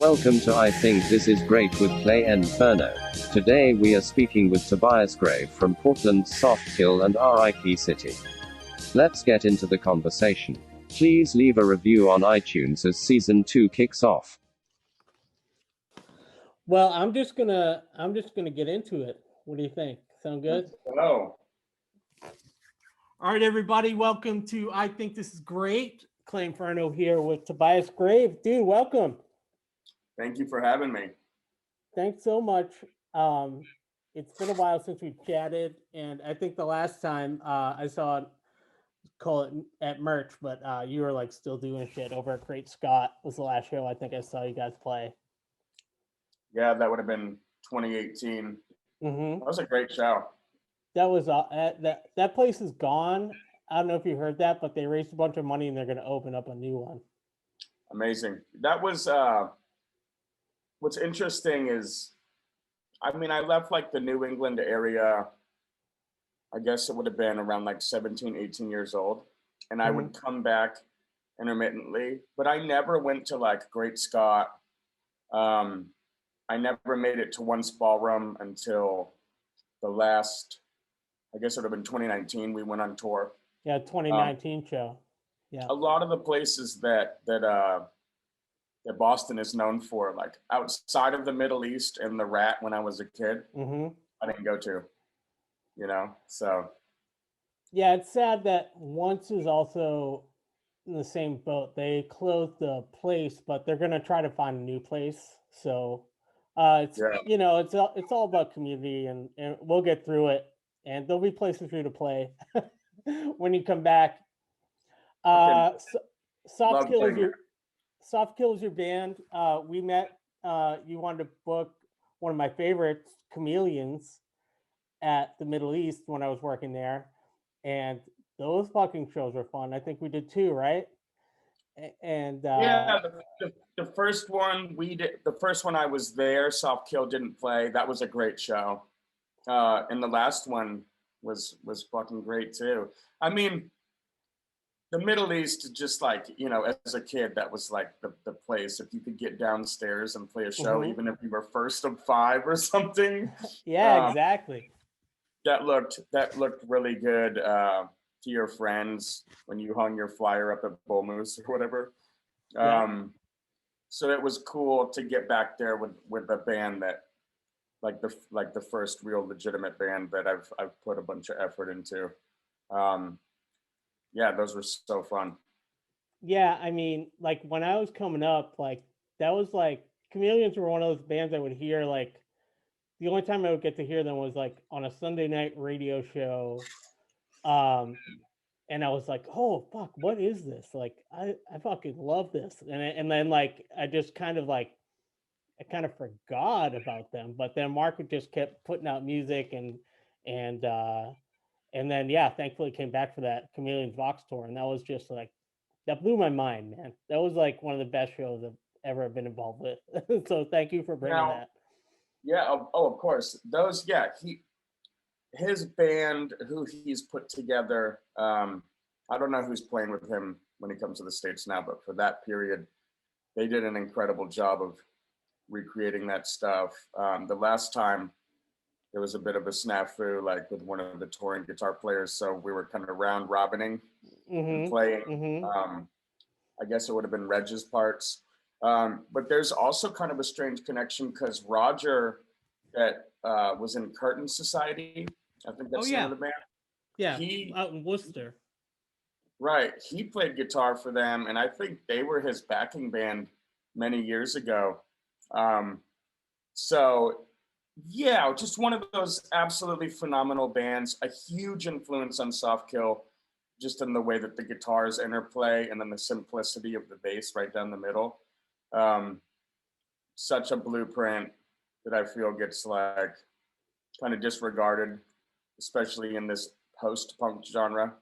Welcome to I Think This Is Great with Clay and Ferno. Today we are speaking with Tobias from Portland's Softkill and R.I.P City. Let's get into the conversation. Please leave a review on iTunes as Season 2 kicks off. Well, I'm just gonna get into it. What do you think? Sound good? Hello. All right, everybody. Welcome to I Think This Is Great. Clay and Ferno here with Tobias Grave. Dude, welcome. Thank you for having me. Thanks so much. It's been a while since we've chatted, and I think the last time I saw call it at merch, but you were like still doing shit over at Great Scott was the last show I think I saw you guys play. Yeah, that would have been 2018. That was a great show. That was that place is gone. I don't know if you heard that, but they raised a bunch of money and they're going to open up a new one. Amazing. That was what's interesting is, I mean, I left like the New England area, I guess it would have been around like 17, 18 years old. And I would come back intermittently, but I never went to like Great Scott. I never made it to Once Ballroom until the last, I guess it would have been 2019. We went on tour. Yeah, 2019 show. Yeah. A lot of the places that Boston is known for, like outside of the Middle East and the Rat when I was a kid, I didn't go to, so. Yeah, it's sad that Once is also in the same boat. They closed the place, but they're going to try to find a new place. So it's it's all about community, and we'll get through it, and there'll be places for you to play when you come back. Softkill is your band. We met. You wanted to book one of my favorites, Chameleons, at the Middle East when I was working there, and those fucking shows were fun. I think we did two, right? And the first one we did. The first one I was there. Softkill didn't play. That was a great show. And the last one was fucking great too. I mean, the Middle East, just like, as a kid, that was like the place. If you could get downstairs and play a show, even if you were first of five or something. Yeah, exactly. That looked really good to your friends when you hung your flyer up at Bull Moose or whatever. So it was cool to get back there with a band that, like the first real legitimate band that I've put a bunch of effort into. Yeah, those were so fun. Yeah, I mean, like when I was coming up, like that was like Chameleons were one of those bands I would hear. Like the only time I would get to hear them was like on a Sunday night radio show. And I was like, oh fuck, what is this? Like I fucking love this. And then like I just kind of like I kind of forgot about them. But then Mark just kept putting out music and then thankfully came back for that Chameleons Vox tour, and that was just like that blew my mind, man. That was like one of the best shows I've ever been involved with. So thank you for bringing that. Yeah, of course. Those, his band, who he's put together. I don't know who's playing with him when he comes to the States now, but for that period, they did an incredible job of recreating that stuff. The last time, there was a bit of a snafu, like with one of the touring guitar players. So we were kind of round robining and playing. I guess it would have been Reg's parts. But there's also kind of a strange connection because Roger, that was in Curtain Society, I think that's the name of the band. Yeah, out in Worcester. Right, he played guitar for them, and I think they were his backing band many years ago. So yeah, just one of those absolutely phenomenal bands, a huge influence on Softkill, just in the way that the guitars interplay and then the simplicity of the bass right down the middle. Such a blueprint that I feel gets like kind of disregarded, especially in this post-punk genre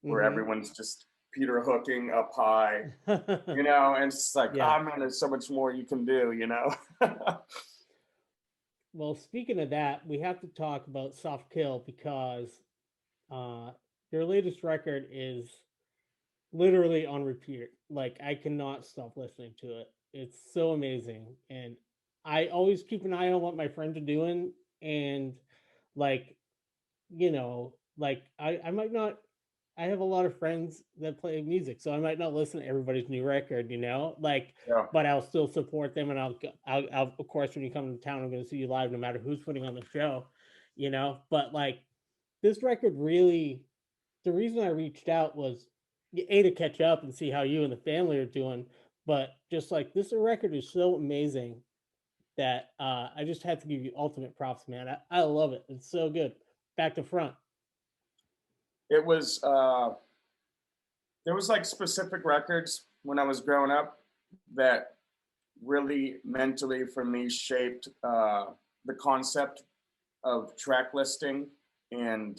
where everyone's just Peter hooking up high, and it's like, oh man, there's so much more you can do, Well, speaking of that, we have to talk about Softkill because their latest record is literally on repeat. Like I cannot stop listening to it. It's so amazing, and I always keep an eye on what my friends are doing, and like, like I might not. I have a lot of friends that play music, so I might not listen to everybody's new record, like, Yeah. but I'll still support them, and I'll of course, when you come to town, I'm going to see you live, no matter who's putting on the show, But like, this record really, the reason I reached out was to catch up and see how you and the family are doing, but just like this record is so amazing that I just had to give you ultimate props, man. I love it. It's so good, back to front. It was there was like specific records when I was growing up that really mentally for me shaped the concept of track listing and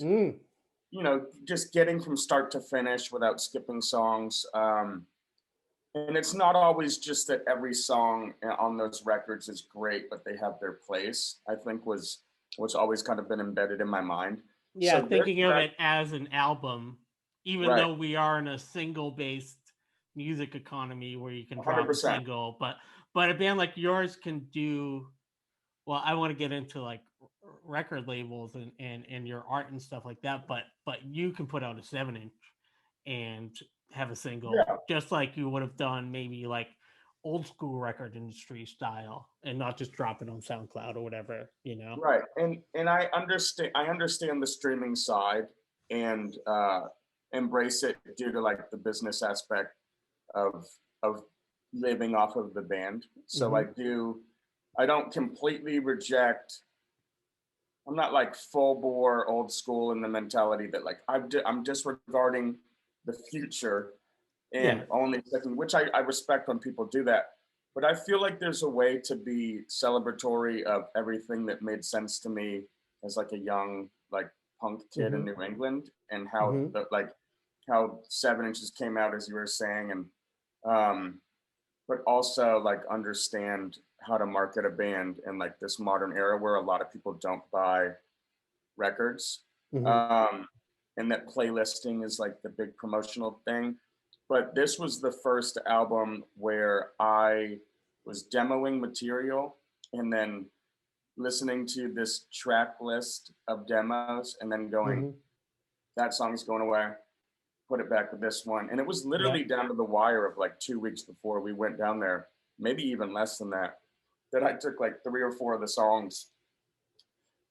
just getting from start to finish without skipping songs. And it's not always just that every song on those records is great, but they have their place. I think was what's always kind of been embedded in my mind. Yeah, So thinking of it as an album, even right. though we are in a single-based music economy where you can drop 100%. a single, but a band like yours can do. Well, I want to get into like record labels and your art and stuff like that, but you can put out a 7-inch and have a single, Yeah. just like you would have done maybe like old school record industry style, and not just drop it on SoundCloud or whatever, Right. And I understand the streaming side and embrace it due to like the business aspect of living off of the band. So I don't completely reject. I'm not like full bore old school in the mentality that like I'm disregarding the future and only second, which I respect when people do that. But I feel like there's a way to be celebratory of everything that made sense to me as like a young like punk kid in New England, and how how 7 inches came out, as you were saying, and but also like understand how to market a band in like this modern era where a lot of people don't buy records. And that playlisting is like the big promotional thing. But this was the first album where I was demoing material and then listening to this track list of demos and then going, that song's going away, put it back with this one. And it was literally down to the wire of like 2 weeks before we went down there, maybe even less than that, that I took like 3 or 4 of the songs.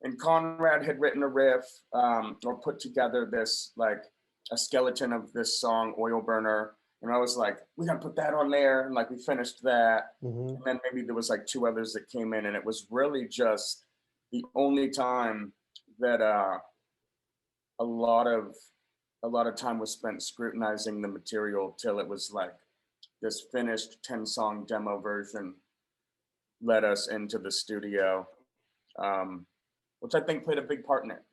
And Conrad had written a riff or put together this like a skeleton of this song, Oil Burner. And I was like, we gotta put that on there. And like we finished that. And then maybe there was like 2 others that came in. And it was really just the only time that a lot of time was spent scrutinizing the material till it was like this finished 10-song demo version led us into the studio, which I think played a big part in it.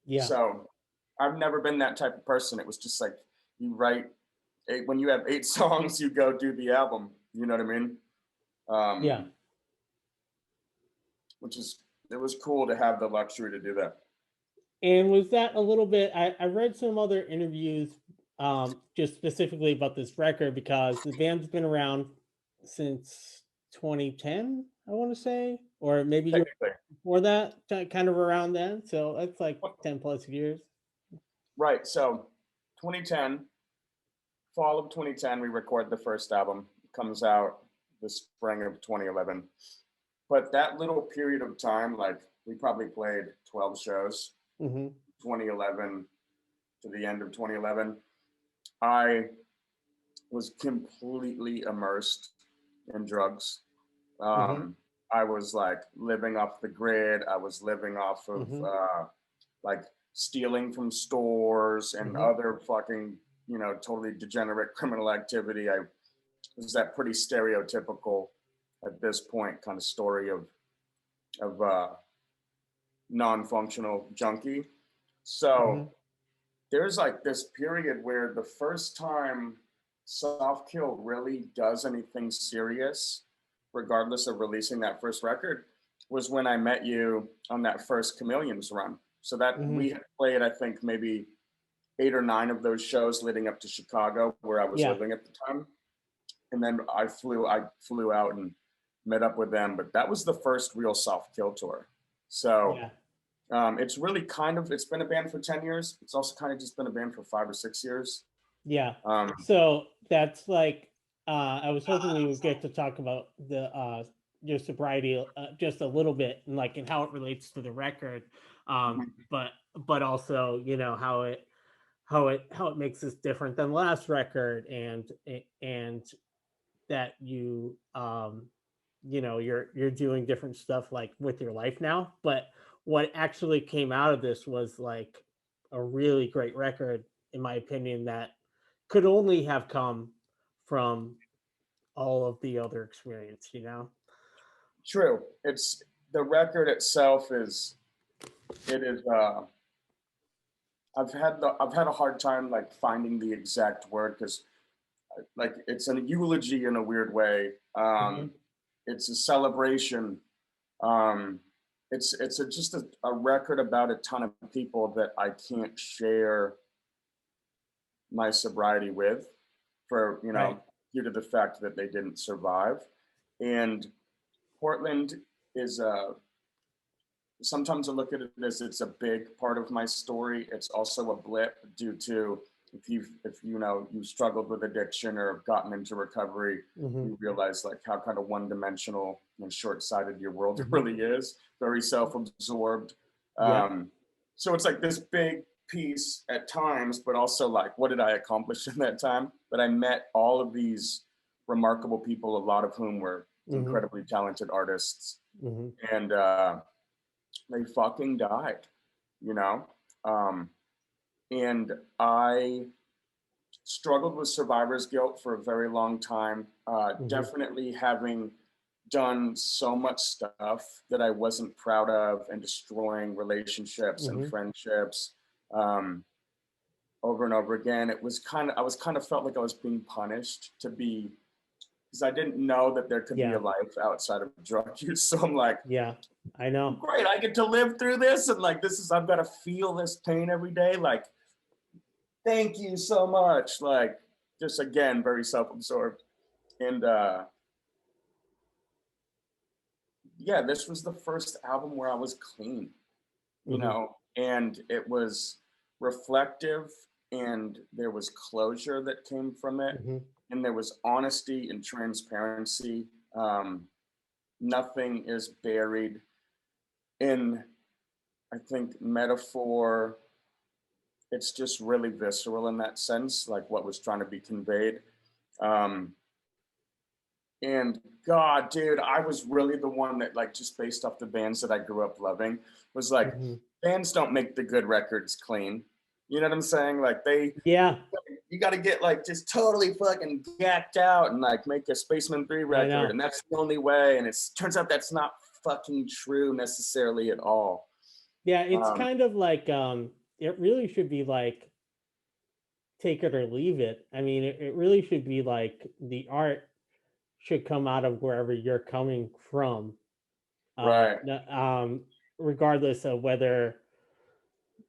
Yeah. So I've never been that type of person. It was just like you write when you have 8 songs, you go do the album. You know what I mean? It was cool to have the luxury to do that. And was that a little bit, I read some other interviews just specifically about this record, because the band's been around since 2010, I want to say, or maybe before that, kind of around then. So that's like 10 plus years. Right. So 2010, fall of 2010, we record the first album. It comes out the spring of 2011. But that little period of time, like we probably played 12 shows. 2011 to the end of 2011, I was completely immersed in drugs. I was like living off the grid. I was living off of like stealing from stores and other fucking, totally degenerate criminal activity. I was that pretty stereotypical at this point kind of story of non-functional junkie. So there's like this period where the first time Soft Kill really does anything serious, regardless of releasing that first record, was when I met you on that first Chameleons run. So that we had played, I think, maybe 8 or 9 of those shows leading up to Chicago, where I was living at the time. and then I flew out and met up with them. But that was the first real Soft Kill tour. So it's really it's been a band for 10 years. It's also kind of just been a band for 5 or 6 years. Yeah. So that's like, I was hoping we would get to talk about the your sobriety just a little bit, and like, and how it relates to the record, but also, you know, how it makes this different than the last record, and that you you know, you're doing different stuff like with your life now. But what actually came out of this was like a really great record, in my opinion, that could only have come from all of the other experience, you know? True. It's the record itself I've had a hard time like finding the exact word, because like it's a eulogy in a weird way. It's a celebration. It's just a record about a ton of people that I can't share my sobriety with, for, you know, due to the fact that they didn't survive. And Portland is sometimes I look at it as it's a big part of my story. It's also a blip, due to if you know you've struggled with addiction or have gotten into recovery, you realize like how kind of one-dimensional and short-sighted your world really is. Very self-absorbed. So it's like this big piece at times, but also like, what did I accomplish in that time? But I met all of these remarkable people, a lot of whom were incredibly talented artists, and they fucking died, you know? And I struggled with survivor's guilt for a very long time, definitely having done so much stuff that I wasn't proud of, and destroying relationships and friendships over and over again. I was kind of felt like I was being punished because I didn't know that there could be a life outside of drug use. So I'm like, I know. Great, I get to live through this, and like I've got to feel this pain every day. Like, thank you so much. Like, just again, very self-absorbed. And this was the first album where I was clean, you know, and it was reflective, and there was closure that came from it, and there was honesty and transparency. Nothing is buried in, I think, metaphor. It's just really visceral in that sense, like what was trying to be conveyed. And God, dude, I was really the one that, like, just based off the bands that I grew up loving, was like, bands don't make the good records clean. You know what I'm saying? Like you got to get like just totally fucking gacked out and like make a Spaceman 3 record, and that's the only way. And it turns out that's not fucking true necessarily at all. Yeah, it's kind of like it really should be like take it or leave it. I mean, it really should be like the art should come out of wherever you're coming from, regardless of whether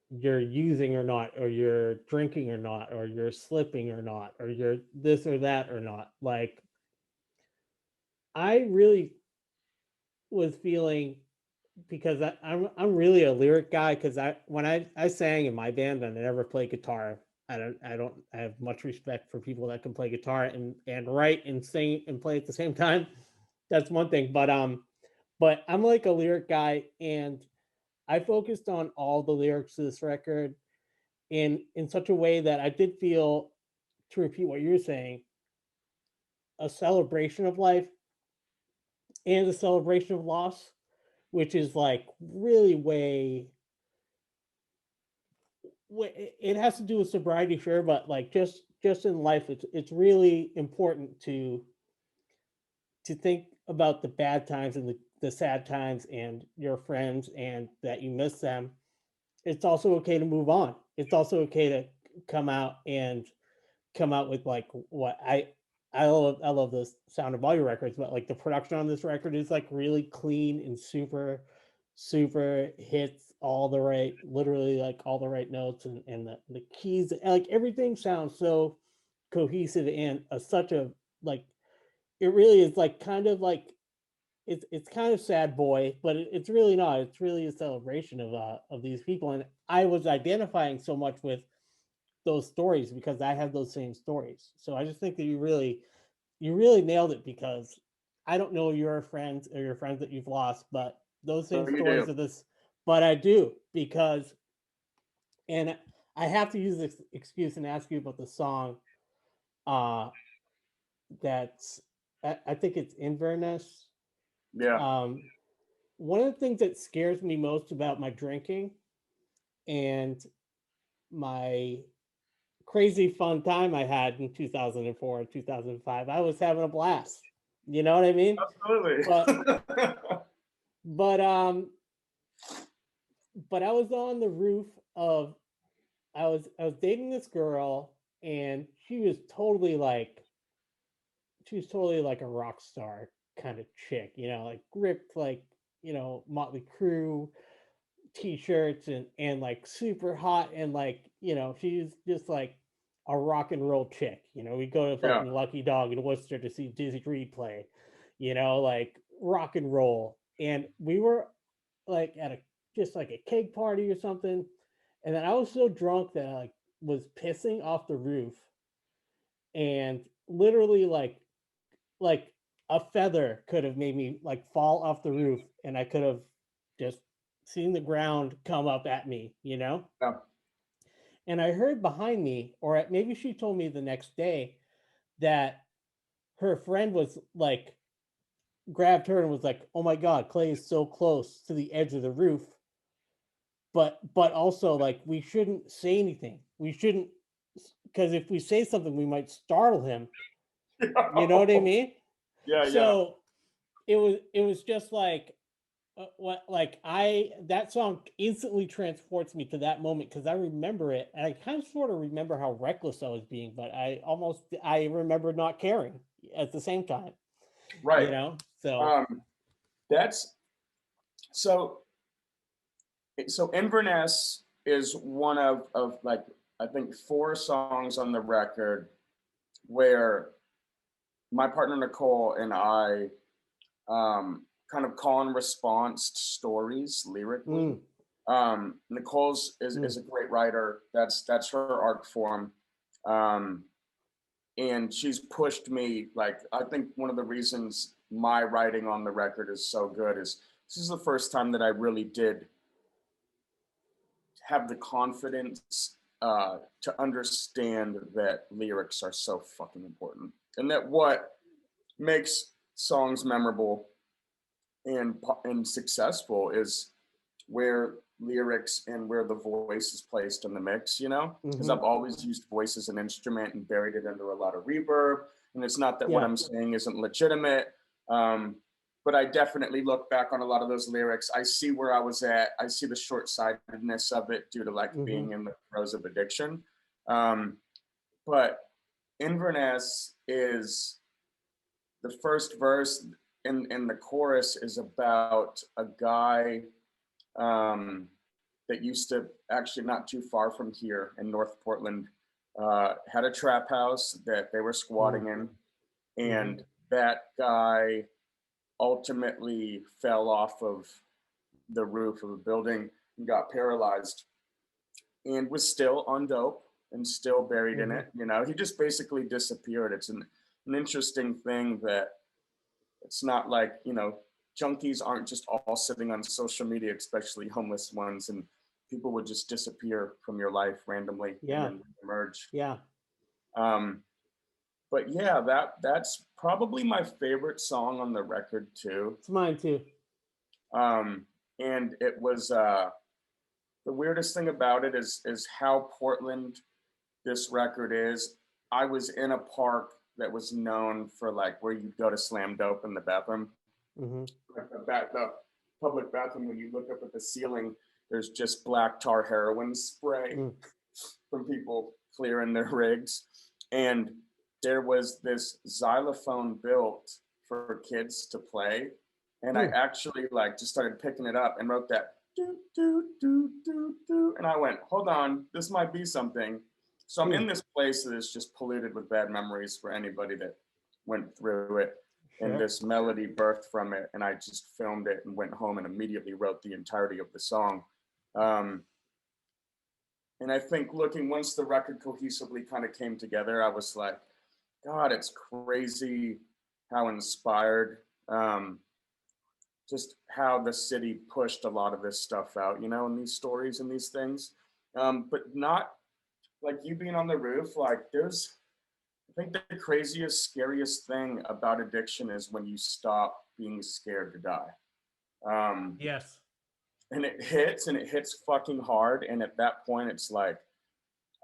you're using or not, or you're drinking or not, or you're slipping or not, or you're this or that or not. Like, I really was feeling, because I'm really a lyric guy, because when I sang in my band and I never played guitar. I have much respect for people that can play guitar and write and sing and play at the same time. That's one thing, but I'm like a lyric guy, and I focused on all the lyrics of this record in such a way that I did feel, to repeat what you're saying, a celebration of life and a celebration of loss, which is like really it has to do with sobriety, sure, but like just in life, it's really important to think about the bad times and the sad times and your friends, and that you miss them. It's also okay to move on. It's also okay to come out with like what I love the sound of all your records, but like the production on this record is like really clean and super hits all the right, literally like all the right notes, and the keys, and like everything sounds so cohesive, and such a like it really is like kind of like it's kind of sad boy, but it's really not. It's really a celebration of these people, and I was identifying so much with those stories because I have those same stories. So I just think that you really nailed it, because I don't know your friends or your friends that you've lost, but those So same you stories do. of this. But I do, because, and I have to use this excuse and ask you about the song. Uh, that's I think it's Inverness. Yeah. Um, one of the things that scares me most about my drinking and my crazy fun time I had in 2004 and 2005, I was having a blast. You know what I mean? Absolutely. But but um but I was on the roof of I was dating this girl, and she was totally like a rock star kind of chick, like ripped, like, Motley Crue t-shirts, and like super hot, and like, she's just like a rock and roll chick. We go to Yeah. fucking Lucky Dog in Worcester to see Dizzy Reed play, like rock and roll. And we were like at a just like a cake party or something. And then I was so drunk that I like was pissing off the roof, and literally like a feather could have made me like fall off the roof, and I could have just seen the ground come up at me. Yeah. And I heard behind me, or maybe she told me the next day, that her friend was like grabbed her and was like, "Oh my god, Clay is so close to the edge of the roof." But also, like, we shouldn't say anything. We shouldn't, because if we say something, we might startle him. You know what I mean? Yeah. Yeah. So it was just like, what, like, that song instantly transports me to that moment, because I remember it, and I kind of sort of remember how reckless I was being, but I remember not caring at the same time. Right. So Um, that's so. So Inverness is one of like, I think 4 songs on the record where my partner Nicole and I kind of call and response to stories lyrically. Nicole's is a great writer. That's her art form. Um, and she's pushed me, like, I think one of the reasons my writing on the record is so good is this is the first time that I really did have the confidence to understand that lyrics are so fucking important, and that what makes songs memorable and successful is where lyrics and where the voice is placed in the mix, because I've always used voice as an instrument and buried it under a lot of reverb. And it's not that what I'm saying isn't legitimate, but I definitely look back on a lot of those lyrics. I see where I was at. I see the short-sightedness of it due to like being in the throes of addiction. But Inverness is the first verse, and the chorus is about a guy that used to, actually not too far from here in North Portland, had a trap house that they were squatting in, and that guy ultimately fell off of the roof of a building and got paralyzed, and was still on dope and still buried in it. He just basically disappeared. It's an interesting thing that it's not like, junkies aren't just all sitting on social media, especially homeless ones, and people would just disappear from your life randomly and then emerge. But yeah, that's probably my favorite song on the record too. It's mine too. And it was the weirdest thing about it is how Portland this record is. I was in a park that was known for like where you'd go to slam dope in the bathroom. Like the public bathroom, when you look up at the ceiling, there's just black tar heroin spray from people clearing their rigs. And there was this xylophone built for kids to play. And I actually like just started picking it up and wrote that do, do, do, do, do. And I went, hold on, this might be something. So I'm in this place that is just polluted with bad memories for anybody that went through it. and this melody birthed from it, and I just filmed it and went home and immediately wrote the entirety of the song. And I think once the record cohesively kind of came together, I was like, God, it's crazy how inspired, just how the city pushed a lot of this stuff out, you know, and these stories and these things. But not like you being on the roof, like I think the craziest, scariest thing about addiction is when you stop being scared to die. Yes. And it hits fucking hard. And at that point, it's like,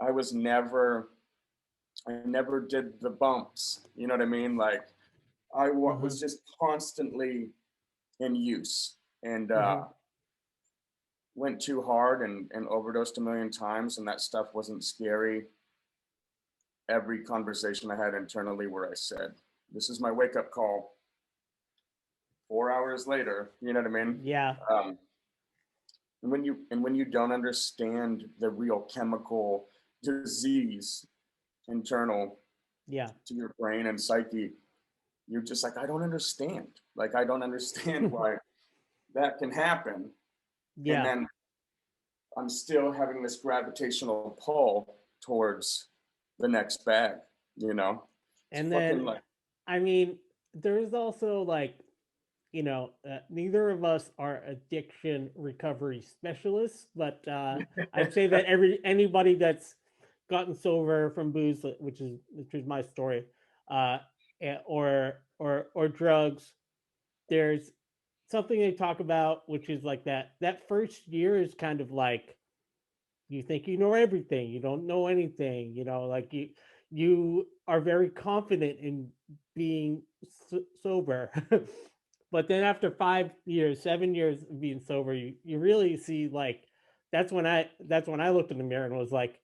I never did the bumps. You know what I mean? Like I was just constantly in use and went too hard and overdosed a million times. And that stuff wasn't scary. Every conversation I had internally where I said, this is my wake up call 4 hours later, you know what I mean? Yeah. And when you don't understand the real chemical disease internal to your brain and psyche, you're just like, I don't understand. Like, I don't understand why that can happen. Yeah. And then I'm still having this gravitational pull towards the next bag, you know? And then, I mean, there's also like, you know, neither of us are addiction recovery specialists, but I'd say that anybody that's gotten sober from booze, which is my story, or drugs, there's something they talk about, which is like that first year is kind of like you think you know everything, you don't know anything, you know, like you are very confident in being sober. But then after 5 years, 7 years of being sober, you really see like that's when I looked in the mirror and was like,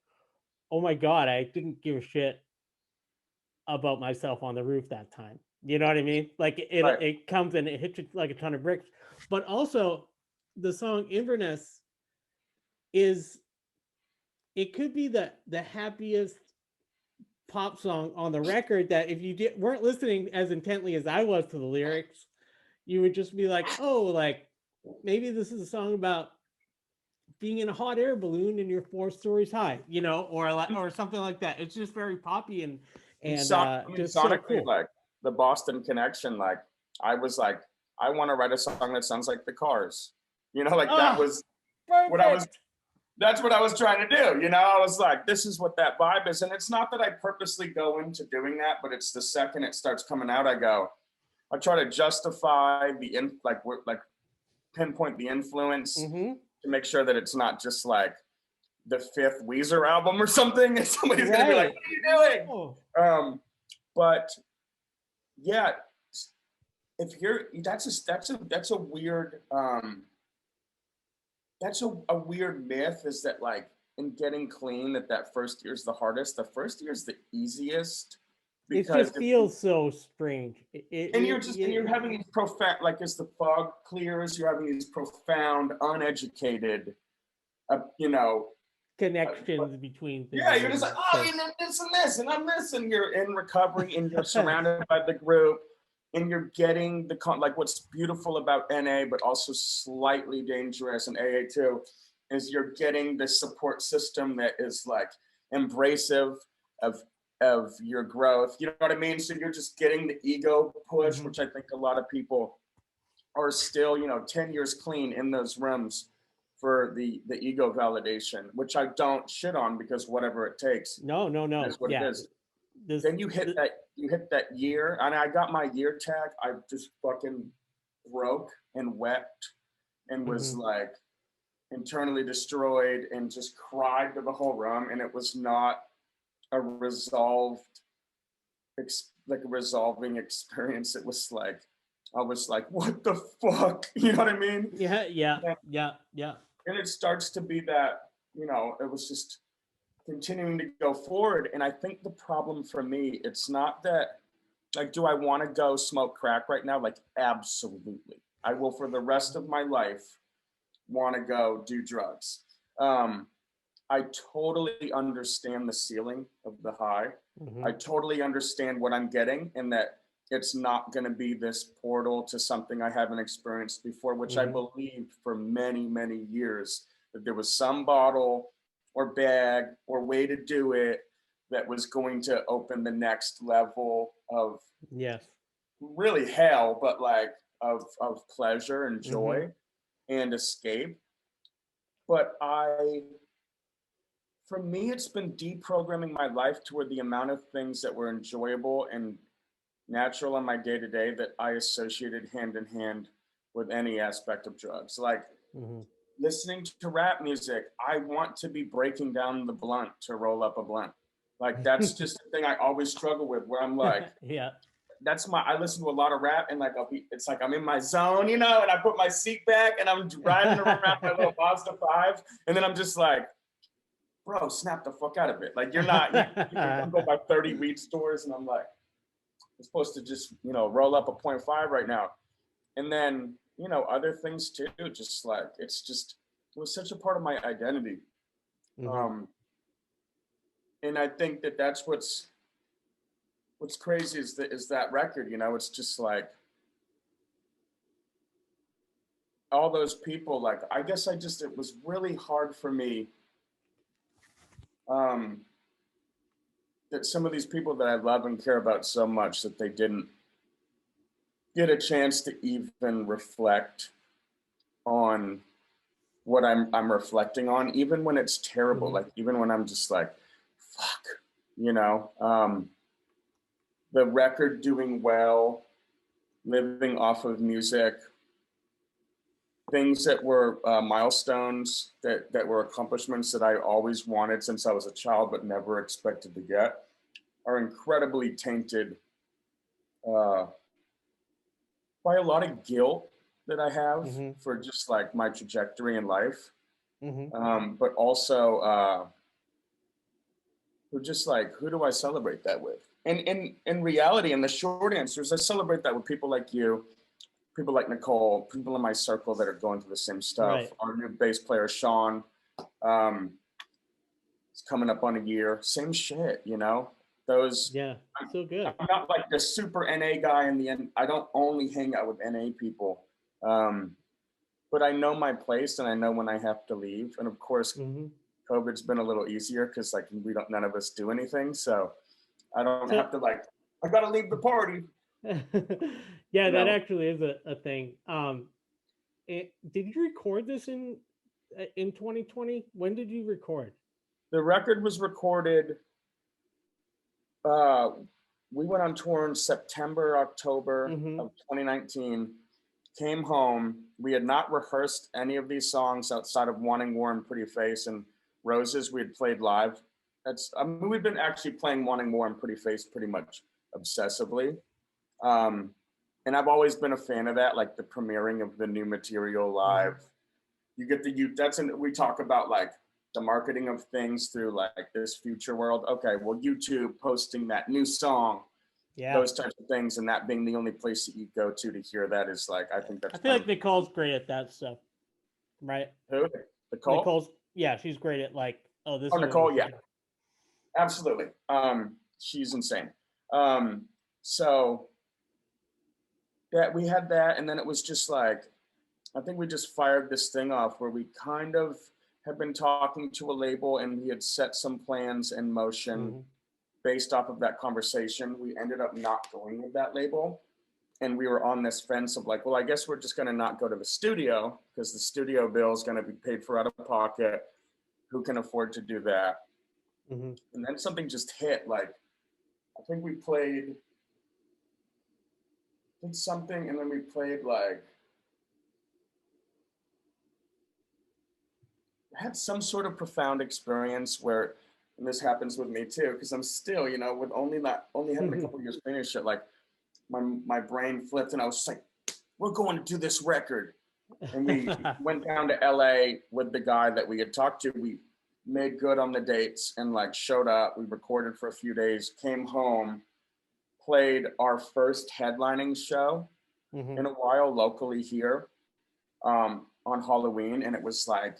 oh my God, I didn't give a shit about myself on the roof that time. You know what I mean? Like it comes and it hits you like a ton of bricks. But also the song Inverness it could be the happiest pop song on the record that if you weren't listening as intently as I was to the lyrics, you would just be like, oh, like maybe this is a song about being in a hot air balloon and you're 4 stories high, you know, or something like that. It's just very poppy and just sonically, so cool. Like the Boston Connection, like I was like, I want to write a song that sounds like the Cars, you know, like that was perfect. That's what I was trying to do, you know. I was like, this is what that vibe is, and it's not that I purposely go into doing that, but it's the second it starts coming out, I try to justify like pinpoint the influence to make sure that it's not just like the 5th Weezer album or something, and somebody's gonna be like, what are you doing? Oh. But yeah, if you're that's a weird that's a weird myth, is that like in getting clean that first year is the hardest. The first year is the easiest. It just feels so strange. You're having these profound, like as the fog clears, you're having these profound, uneducated, you know, connections between things. Yeah, you're just like, oh, you know, this and this, and I'm this, and you're in recovery, and you're surrounded by the group, and you're getting like what's beautiful about NA, but also slightly dangerous, and AA too, is you're getting this support system that is like embracive of your growth. You know what I mean? So you're just getting the ego push, which I think a lot of people are still, you know, 10 years clean in those rooms for the ego validation, which I don't shit on, because whatever it takes. No. That's what it is. Then you hit that year, and I got my year tag. I just fucking broke and wept and was like internally destroyed and just cried to the whole room. And it was not a resolving experience. It was like, I was like, what the fuck? You know what I mean? Yeah. And it starts to be that, you know, it was just continuing to go forward. And I think the problem for me, it's not that, like, do I want to go smoke crack right now? Like, absolutely. I will, for the rest of my life, want to go do drugs. I totally understand the ceiling of the high. I totally understand what I'm getting, and that it's not going to be this portal to something I haven't experienced before, which I believed for many, many years, that there was some bottle or bag or way to do it that was going to open the next level of really hell, but like of pleasure and joy and escape. But for me, it's been deprogramming my life toward the amount of things that were enjoyable and natural in my day-to-day that I associated hand in hand with any aspect of drugs. Like listening to rap music, I want to be breaking down the blunt to roll up a blunt. Like that's just the thing I always struggle with, where I'm like, I listen to a lot of rap and like it's like I'm in my zone, you know, and I put my seat back and I'm riding around my little Mazda 5, and then I'm just like, bro, snap the fuck out of it. Like you can go by 30 weed stores, and I'm like, I'm supposed to just, you know, roll up a 0.5 right now. And then, you know, other things too, just like, it was such a part of my identity. And I think that's what's crazy is that record, you know, it's just like all those people, like, I guess it was really hard for me that some of these people that I love and care about so much, that they didn't get a chance to even reflect on what I'm reflecting on, even when it's terrible, like even when I'm just like, fuck, you know, the record doing well, living off of music, things that were milestones, that were accomplishments that I always wanted since I was a child but never expected to get, are incredibly tainted by a lot of guilt that I have for just like my trajectory in life, but also who just like, who do I celebrate that with? And in reality, and the short answer is I celebrate that with people like you, people like Nicole, people in my circle that are going through the same stuff. Right. Our new bass player, Sean, it's coming up on a year. Same shit, you know? Those. Yeah, so good. I'm not like the super NA guy in the end. I don't only hang out with NA people. But I know my place and I know when I have to leave. And of course, COVID's been a little easier because like none of us do anything. So I don't have to like, I gotta leave the party. Yeah, that actually is a thing. Did you record this in 2020? When did you record? The record was recorded. We went on tour in September, October of 2019. Came home. We had not rehearsed any of these songs outside of Wanting War and Pretty Face and Roses. We had played live. We've been actually playing Wanting War and Pretty Face pretty much obsessively. And I've always been a fan of that, like the premiering of the new material live. You get we talk about like the marketing of things through like this future world. Okay, well, YouTube posting that new song, those types of things, and that being the only place that you go to hear that is like, I think that's. I feel like Nicole's great at that stuff, right? Who? Nicole's, yeah, she's great at like, this. Oh, Nicole, yeah, absolutely. She's insane. So that we had that, and then it was just like, I think we just fired this thing off where we kind of had been talking to a label and we had set some plans in motion based off of that conversation. We ended up not going with that label. And we were on this fence of like, well, I guess we're just going to not go to the studio because the studio bill is going to be paid for out of pocket. Who can afford to do that? And then something just hit. Like, I think we did something, and then we played like, had some sort of profound experience where, and this happens with me too, because I'm still, you know, with only having a couple years finished it, like my brain flipped and I was just like, we're going to do this record. And we went down to LA with the guy that we had talked to. We made good on the dates and like showed up. We recorded for a few days, came home, played our first headlining show in a while locally here on Halloween. And it was like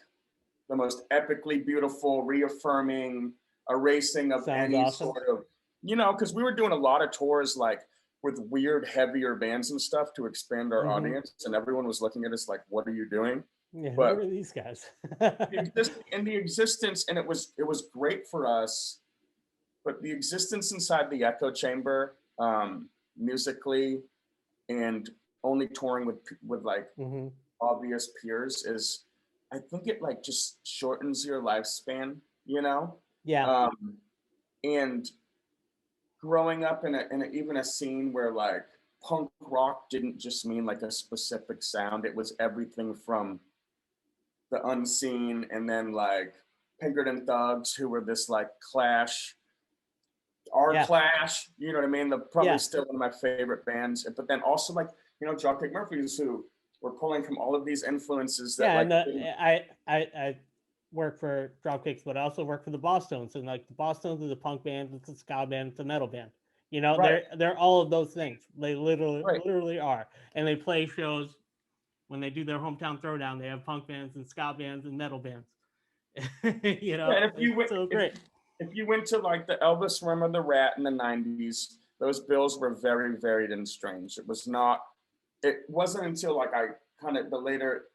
the most epically beautiful, reaffirming, erasing of any sort of, you know, because we were doing a lot of tours like with weird, heavier bands and stuff to expand our Mhm. audience, and everyone was looking at us like, "What are you doing?" Yeah, who But are these guys? the existence, and it was great for us, but the existence inside the echo chamber, musically, and only touring with like Mhm. obvious peers is, I think it like just shortens your lifespan, you know. Yeah. And growing up in even a scene where like punk rock didn't just mean like a specific sound, it was everything from the Unseen, and then like Pinkerton Thugs, who were this like Clash, our Yeah. Clash, you know what I mean? The probably Yeah. still one of my favorite bands, but then also like, you know, Dropkick Murphys, who were pulling from all of these influences that Yeah, like and I work for Dropkicks, but I also work for the Bosstones, and like the Bosstones is a punk band, it's a ska band, it's a metal band. You know, right, they're all of those things. They right. literally are, and they play shows when they do their hometown throwdown. They have punk bands and ska bands and metal bands. You Yeah, know, and it's so great. if you went to like the Elvis Room or the Rat in the 90s, those bills were very varied and strange. It wasn't until like I kind of the later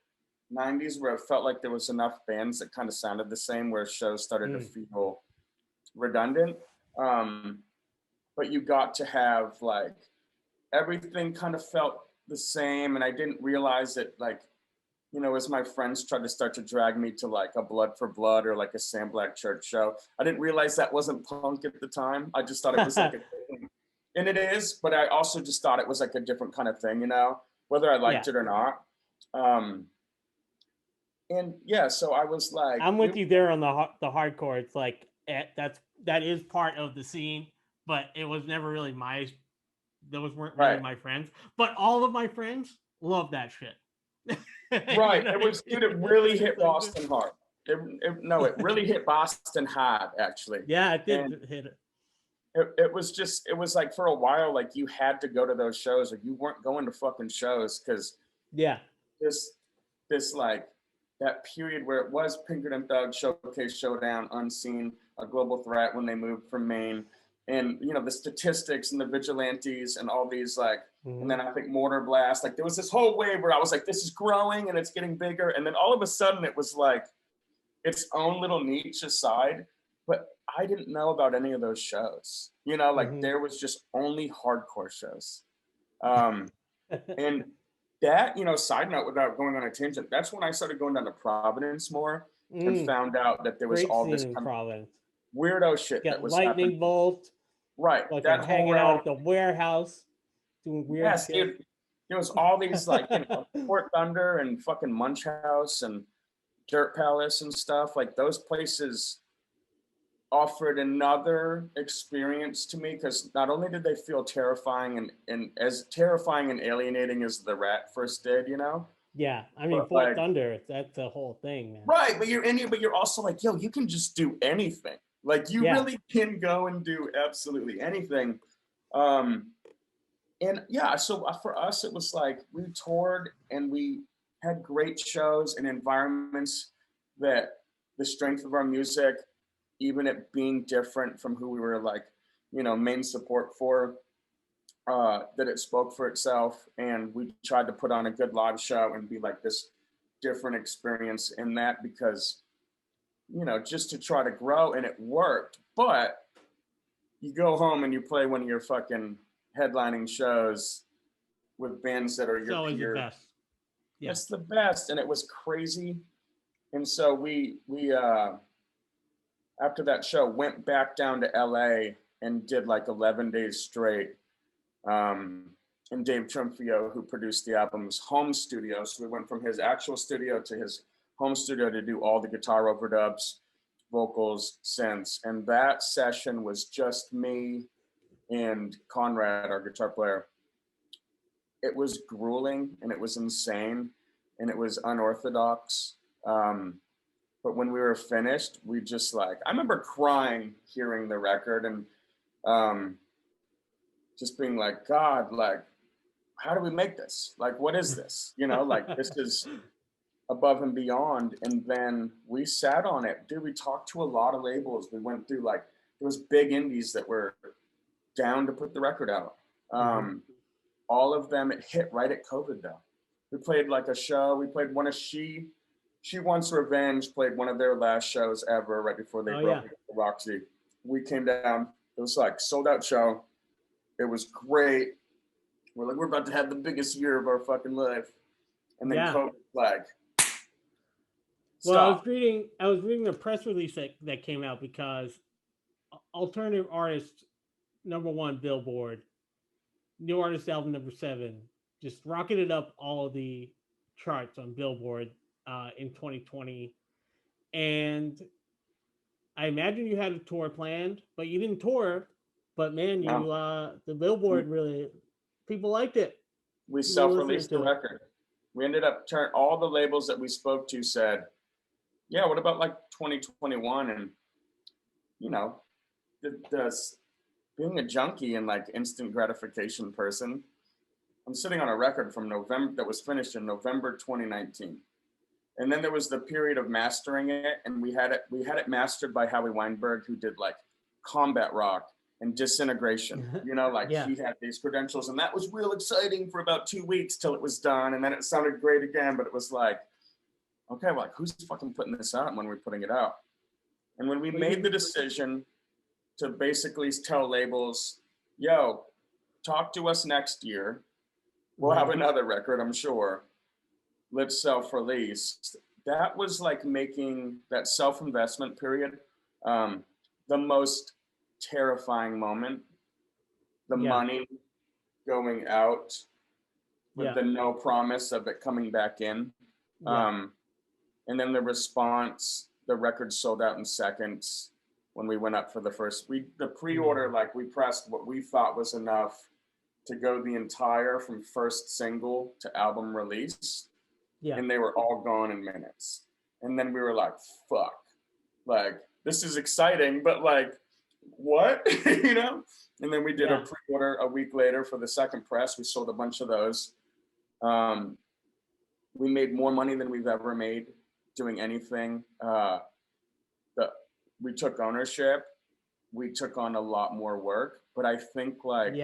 90s where it felt like there was enough bands that kind of sounded the same, where shows started to feel redundant. Um, but you got to have like everything kind of felt the same, and I didn't realize that like, you know, as my friends tried to start to drag me to like a Blood for Blood or like a Sam Black Church show, I didn't realize that wasn't punk at the time. I just thought it was like and it is, but I also just thought it was like a different kind of thing, you know, whether I liked Yeah, it or not. Um, and yeah, so I was like, I'm with you there on the hardcore. It's like that is part of the scene, but it was never really my. Those weren't really right, my friends, but all of my friends love that shit. You right. know It what was, I dude, mean? it really hit So good. Boston hard. No, it really hit Boston hard, actually. Yeah, it And did hit it. it was just, it was like for a while, like you had to go to those shows or you weren't going to fucking shows, because Yeah. this like that period where it was Pinkerton Thug, Showcase, Showdown, Unseen, a Global Threat when they moved from Maine, and you know the Statistics and the Vigilantes and all these like, and then I think Mortar Blast. Like there was this whole wave where I was like, this is growing and it's getting bigger, and then all of a sudden it was like its own little niche aside. But I didn't know about any of those shows. You know, like there was just only hardcore shows. And that, you know, side note, without going on a tangent, that's when I started going down to Providence more and found out that there was Great all this scene in kind of Providence. weirdo shit that Got was happening. lightning bolt, Right. fucking That whole hanging out realm. at the warehouse, doing weird Yes, shit. there was all these like, you know, Fort Thunder and fucking Munch House and Dirt Palace and stuff. Like those places offered another experience to me, because not only did they feel terrifying and as terrifying and alienating as the Rat first did, you know, Yeah, I mean but Fort like, Thunder, that's the whole thing, man. right, but you're also like, yo, you can just do anything. Like you Yeah. really can go and do absolutely anything. Um, and yeah, so for us, it was like we toured and we had great shows and environments that the strength of our music, even it being different from who we were like, you know, main support for, that it spoke for itself. And we tried to put on a good live show and be like this different experience in that, because, you know, just to try to grow, and it worked. But you go home and you play one of your fucking headlining shows with bands that are It's your always the peers. best. Yeah. It's the best, and it was crazy. And so we after that show went back down to LA and did like 11 days straight. And Dave Trimfio, who produced the album's home studio, so we went from his actual studio to his home studio to do all the guitar overdubs, vocals, synths. And that session was just me and Conrad, our guitar player. It was grueling and it was insane and it was unorthodox. But when we were finished, we just like, I remember crying hearing the record and just being like, God, like, how do we make this? Like, what is this? You know, like this is above and beyond. And then we sat on it. Dude, we talked to a lot of labels. We went through like, there was big indies that were down to put the record out. All of them, it hit right at COVID though. We played like a show. We played one of She Wants Revenge, played one of their last shows ever right before they broke the Roxy. We came down. It was like sold out show. It was great. We're like, we're about to have the biggest year of our fucking life. And then COVID, like, well, I was reading the press release that came out because alternative artist #1 Billboard, new artist album #7, just rocketed up all the charts on Billboard in 2020. And I imagine you had a tour planned, but you didn't tour. But man, the Billboard really, people liked it. We self-released the record. We ended up all the labels that we spoke to said, yeah, what about like 2021? And you know, being a junkie and like instant gratification person, I'm sitting on a record from November that was finished in November 2019. And then there was the period of mastering it, and we had it mastered by Howie Weinberg, who did like combat rock and disintegration. You know, like he had these credentials, and that was real exciting for about 2 weeks till it was done, and then it sounded great again, but it was like, okay, well, like who's fucking putting this out when we're putting it out? And when we made the decision to basically tell labels, yo, talk to us next year. We'll have another record, I'm sure. Let's self-release. That was like making that self-investment period the most terrifying moment. The money going out with the no promise of it coming back in. And then the response, the record sold out in seconds when we went up for the first, the pre-order, like we pressed what we thought was enough to go the entire from first single to album release. And they were all gone in minutes. And then we were like, fuck, like, this is exciting, but like, what, you know? And then we did a pre-order a week later for the second press. We sold a bunch of those. We made more money than we've ever made doing anything. We took ownership. We took on a lot more work, but I think like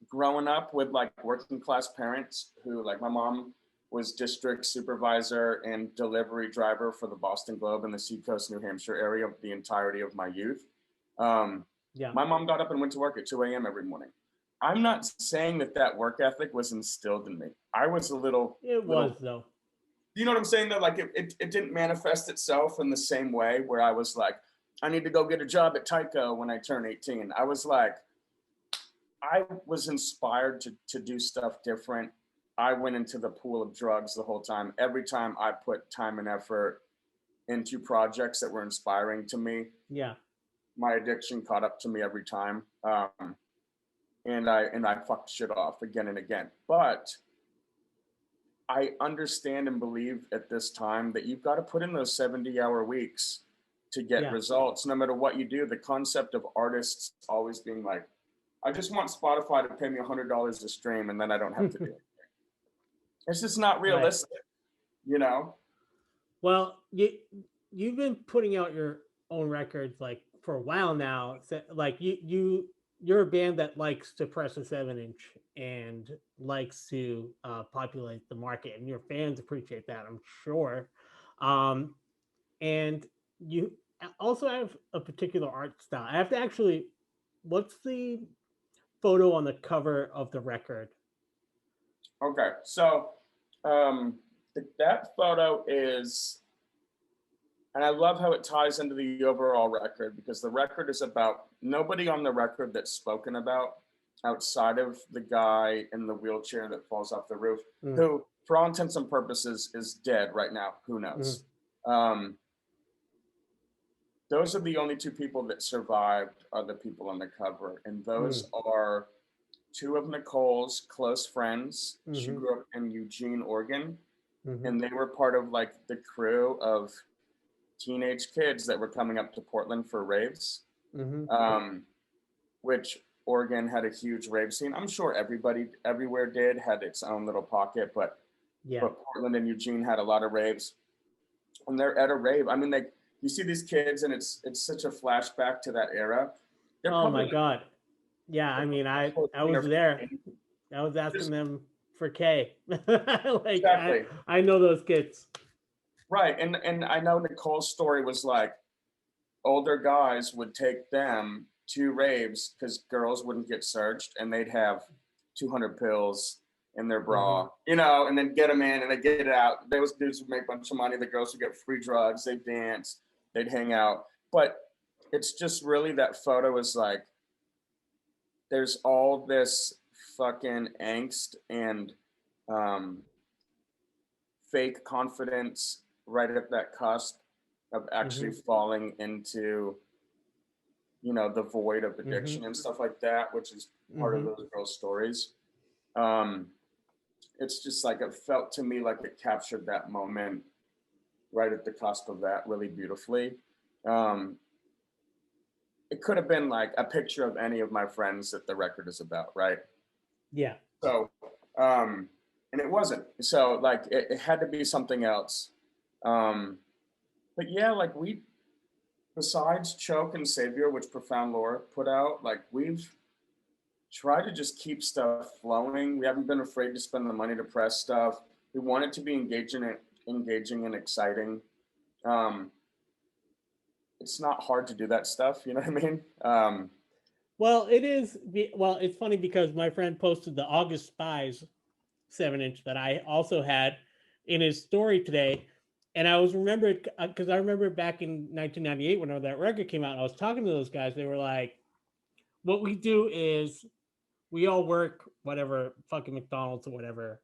growing up with like working class parents who, like, my mom was district supervisor and delivery driver for the Boston Globe in the Seacoast, New Hampshire area the entirety of my youth. My mom got up and went to work at 2 a.m. every morning. I'm not saying that work ethic was instilled in me. I was a little. It was though. You know what I'm saying though? Like it didn't manifest itself in the same way where I was like, I need to go get a job at Tyco when I turn 18. I was like, I was inspired to do stuff different. I went into the pool of drugs the whole time. Every time I put time and effort into projects that were inspiring to me, my addiction caught up to me every time. And I fucked shit off again and again. But I understand and believe at this time that you've got to put in those 70-hour weeks to get results, no matter what you do. The concept of artists always being like, I just want Spotify to pay me $100 a stream and then I don't have to do it. It's just not realistic, you know? Well, you've been putting out your own records like for a while now. So, like you're a band that likes to press a 7-inch and likes to populate the market, and your fans appreciate that, I'm sure. And you also have a particular art style. I have to actually, what's the photo on the cover of the record? Okay, so that photo is, and I love how it ties into the overall record, because the record is about nobody on the record that's spoken about outside of the guy in the wheelchair that falls off the roof, who, for all intents and purposes, is dead right now. Who knows? Those are the only two people that survived, are the people on the cover. And those are two of Nicole's close friends. She grew up in Eugene, Oregon. And they were part of like the crew of teenage kids that were coming up to Portland for raves, which Oregon had a huge rave scene. I'm sure everybody everywhere had its own little pocket, but Portland and Eugene had a lot of raves. And they're at a rave. I mean, you see these kids and it's such a flashback to that era. Oh my God. Yeah, I mean, I was there. I was asking them for K. Like, Exactly. I know those kids. Right, and I know Nicole's story was like older guys would take them to raves because girls wouldn't get searched, and they'd have 200 pills in their bra, you know, and then get them in and they get it out. Those dudes would make a bunch of money. The girls would get free drugs. They'd dance. They'd hang out. But it's just really that photo is like, there's all this fucking angst and fake confidence right at that cusp of actually falling into, you know, the void of addiction and stuff like that, which is part of those girls' stories. It's just like, it felt to me like it captured that moment right at the cusp of that really beautifully. It could have been like a picture of any of my friends that the record is about, right? Yeah. So, and it wasn't. So like, it had to be something else. But yeah, like we, besides Choke and Savior, which Profound Lore put out, like we've tried to just keep stuff flowing. We haven't been afraid to spend the money to press stuff. We want it to be engaging and exciting. It's not hard to do that stuff, you know what I mean? Well, it is. Well, it's funny because my friend posted the August Spies 7-inch that I also had in his story today. And I was remembered because I remember back in 1998 when that record came out, I was talking to those guys. They were like, what we do is we all work whatever, fucking McDonald's or whatever.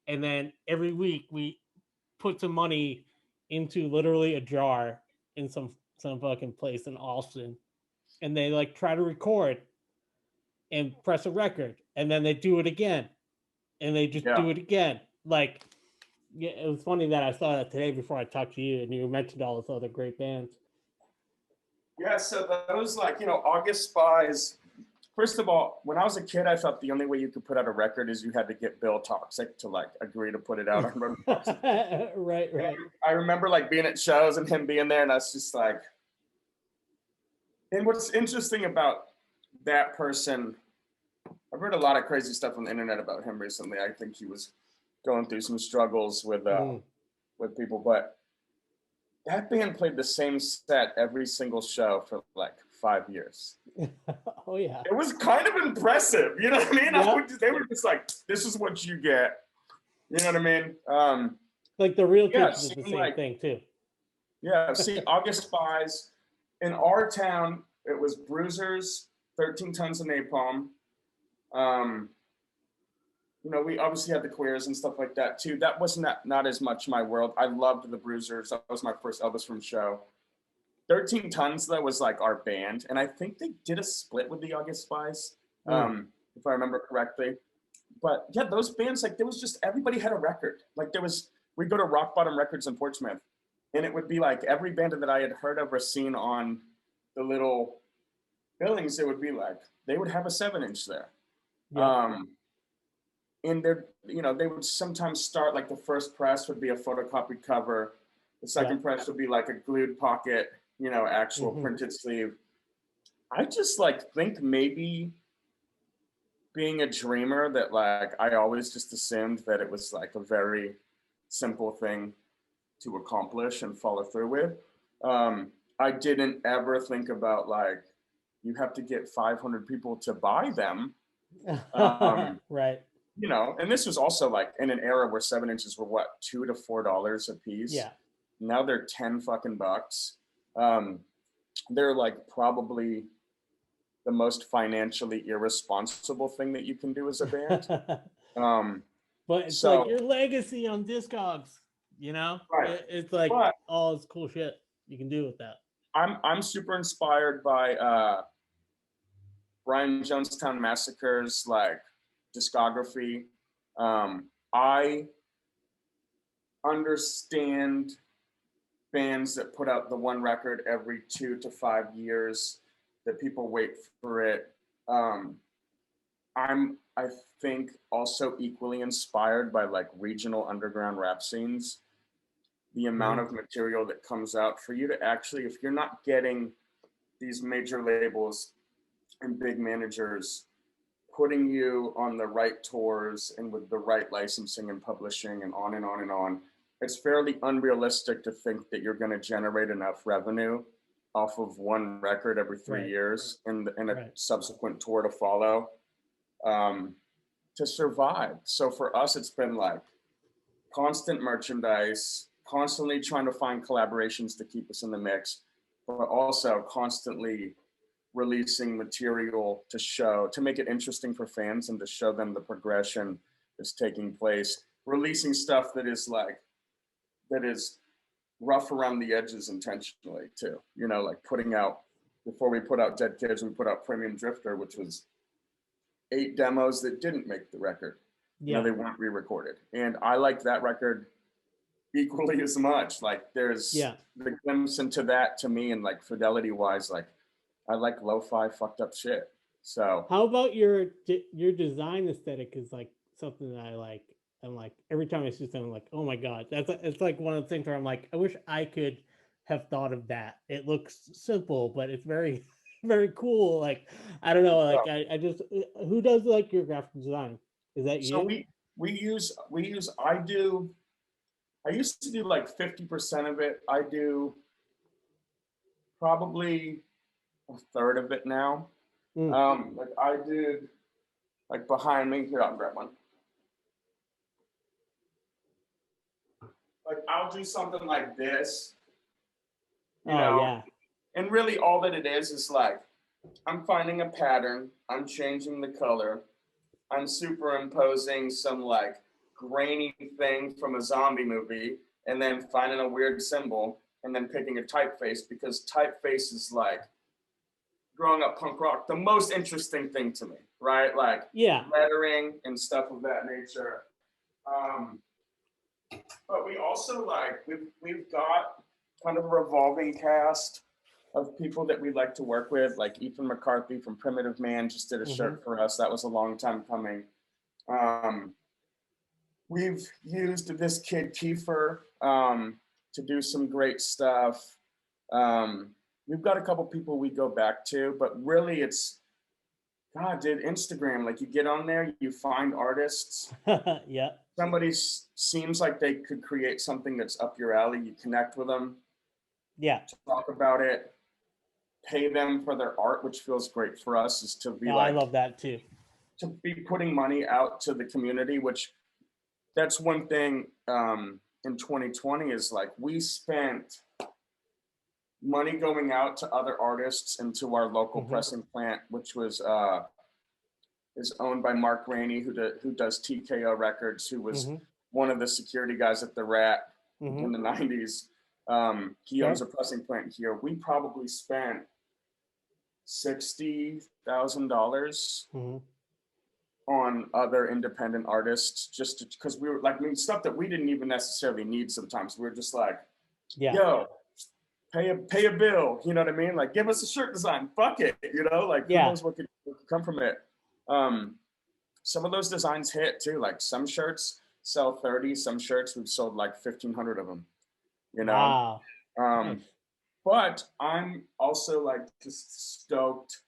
And then every week we put some money into literally a jar in some fucking place in Austin. And they like try to record and press a record. And then they do it again. And they just do it again. Like, yeah, it was funny that I saw that today before I talked to you, and you mentioned all those other great bands. Yeah, so those, like, you know, August Spies. First of all, when I was a kid, I thought the only way you could put out a record is you had to get Bill Toxic to like agree to put it out on Right. I remember like being at shows and him being there, and I was just like. And what's interesting about that person, I've read a lot of crazy stuff on the internet about him recently. I think he was going through some struggles with people, but that band played the same set every single show for like 5 years. Oh yeah. It was kind of impressive, you know what I mean? Yeah. They were just like, this is what you get. You know what I mean? Like the real kids did the same thing too. Yeah, see, August Spies, in our town, it was Bruisers, 13 Tons of Napalm. You know, we obviously had the Queers and stuff like that too. That was not as much my world. I loved the Bruisers. That was my first Elvis from show. 13 Tons, though, was like our band. And I think they did a split with the August Spies, if I remember correctly. But yeah, those bands, like, there was just, everybody had a record. Like, we'd go to Rock Bottom Records in Portsmouth, and it would be like every band that I had heard of or seen on the little billings, it would be like, they would have a 7-inch there. Yeah. And they're, you know, they would sometimes start, like, the first press would be a photocopied cover. The second press would be like a glued pocket, you know, actual printed sleeve. I just like think maybe being a dreamer that like I always just assumed that it was like a very simple thing to accomplish and follow through with. I didn't ever think about like, you have to get 500 people to buy them. Right. You know, and this was also like in an era where 7-inches were what, $2 to $4 a piece. Yeah. Now they're 10 fucking bucks. They're like probably the most financially irresponsible thing that you can do as a band. But it's like your legacy on Discogs, you know? Right. It's like all this cool shit you can do with that. I'm super inspired by Brian Jonestown Massacre's like discography. I understand bands that put out the one record every 2 to 5 years, that people wait for it. I think also equally inspired by like regional underground rap scenes. The amount of material that comes out for you to actually, if you're not getting these major labels and big managers putting you on the right tours and with the right licensing and publishing and on and on and on, it's fairly unrealistic to think that you're going to generate enough revenue off of one record every 3 years and a subsequent tour to follow to survive. So for us, it's been like constant merchandise, constantly trying to find collaborations to keep us in the mix, but also constantly releasing material to show, to make it interesting for fans and to show them the progression that's taking place. Releasing stuff that is rough around the edges intentionally too. You know, like putting out, before we put out Dead Kids, we put out Premium Drifter, which was 8 demos that didn't make the record. You know, they weren't re-recorded. And I like that record equally as much. Like there's the glimpse into that to me, and like fidelity wise, like I like lo-fi fucked up shit. So how about your design aesthetic is like something that I like. I'm like, every time I see something, I'm like, oh my God, it's like one of the things where I'm like, I wish I could have thought of that. It looks simple, but it's very, very cool. Like, I don't know, like I just, who does like your graphic design? Is that you? So we use, I used to do like 50% of it. I do probably a third of it now. Like I did, like behind me, here, I'll grab one. Like I'll do something like this, you know, and really all that it is like, I'm finding a pattern, I'm changing the color, I'm superimposing some like grainy thing from a zombie movie, and then finding a weird symbol, and then picking a typeface, because typeface is like, growing up punk rock, the most interesting thing to me, right? Like lettering and stuff of that nature. But we also like, we've got kind of a revolving cast of people that we like to work with, like Ethan McCarthy from Primitive Man just did a shirt for us. That was a long time coming. We've used this kid Kiefer to do some great stuff. We've got a couple people we go back to, but really it's, God, dude, Instagram, like you get on there, you find artists. Somebody seems like they could create something that's up your alley. You connect with them. Talk about it. Pay them for their art, which feels great for us, is to be like, I love that too. To be putting money out to the community, which that's one thing in 2020 is like, we spent money going out to other artists and to our local pressing plant, which was is owned by Mark Rainey, who does TKO Records, who was one of the security guys at the Rat in the 90s. He owns a pressing plant here. We probably spent $60,000 on other independent artists, just because we were like, I mean, stuff that we didn't even necessarily need sometimes. We were just like, yo, pay a bill, you know what I mean? Like, give us a shirt design, fuck it, you know? Like, who knows what could come from it? Some of those designs hit too. Like some shirts sell 30, some shirts we've sold like 1,500 of them, you know? But I'm also like just stoked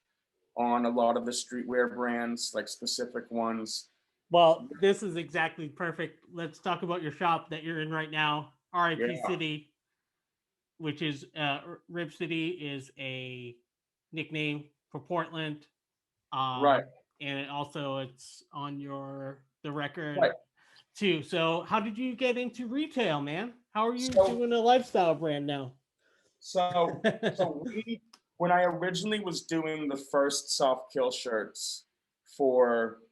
on a lot of the streetwear brands, like specific ones. Well, this is exactly perfect. Let's talk about your shop that you're in right now, R.I.P. City, which is Rip City is a nickname for Portland. And also it's on the record too. So how did you get into retail, man? How are you doing a lifestyle brand now? So when I originally was doing the first Soft Kill shirts for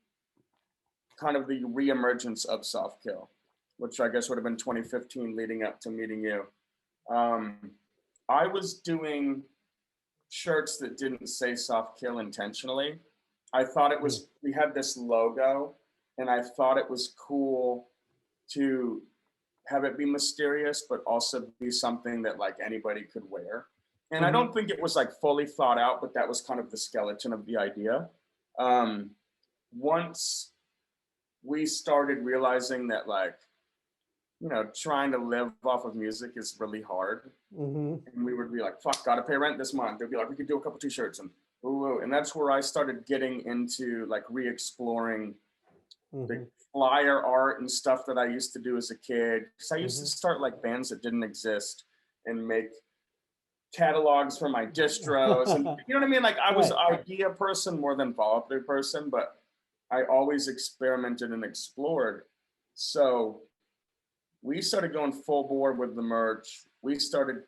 kind of the reemergence of Soft Kill, which I guess would have been 2015 leading up to meeting you, I was doing shirts that didn't say Soft Kill intentionally. I thought it was, we had this logo and I thought it was cool to have it be mysterious, but also be something that like anybody could wear. And I don't think it was like fully thought out, but that was kind of the skeleton of the idea. Once we started realizing that like, you know, trying to live off of music is really hard. And we would be like, fuck, gotta pay rent this month. They'd be like, we could do a couple t-shirts. And Ooh, and that's where I started getting into like re-exploring the Mm-hmm. flyer art and stuff that I used to do as a kid. Because I used to Mm-hmm. start like bands that didn't exist and make catalogs for my distros, and you know what I mean? Like I was Right. an idea person more than voluntary person, but I always experimented and explored. So we started going full bore with the merch. We started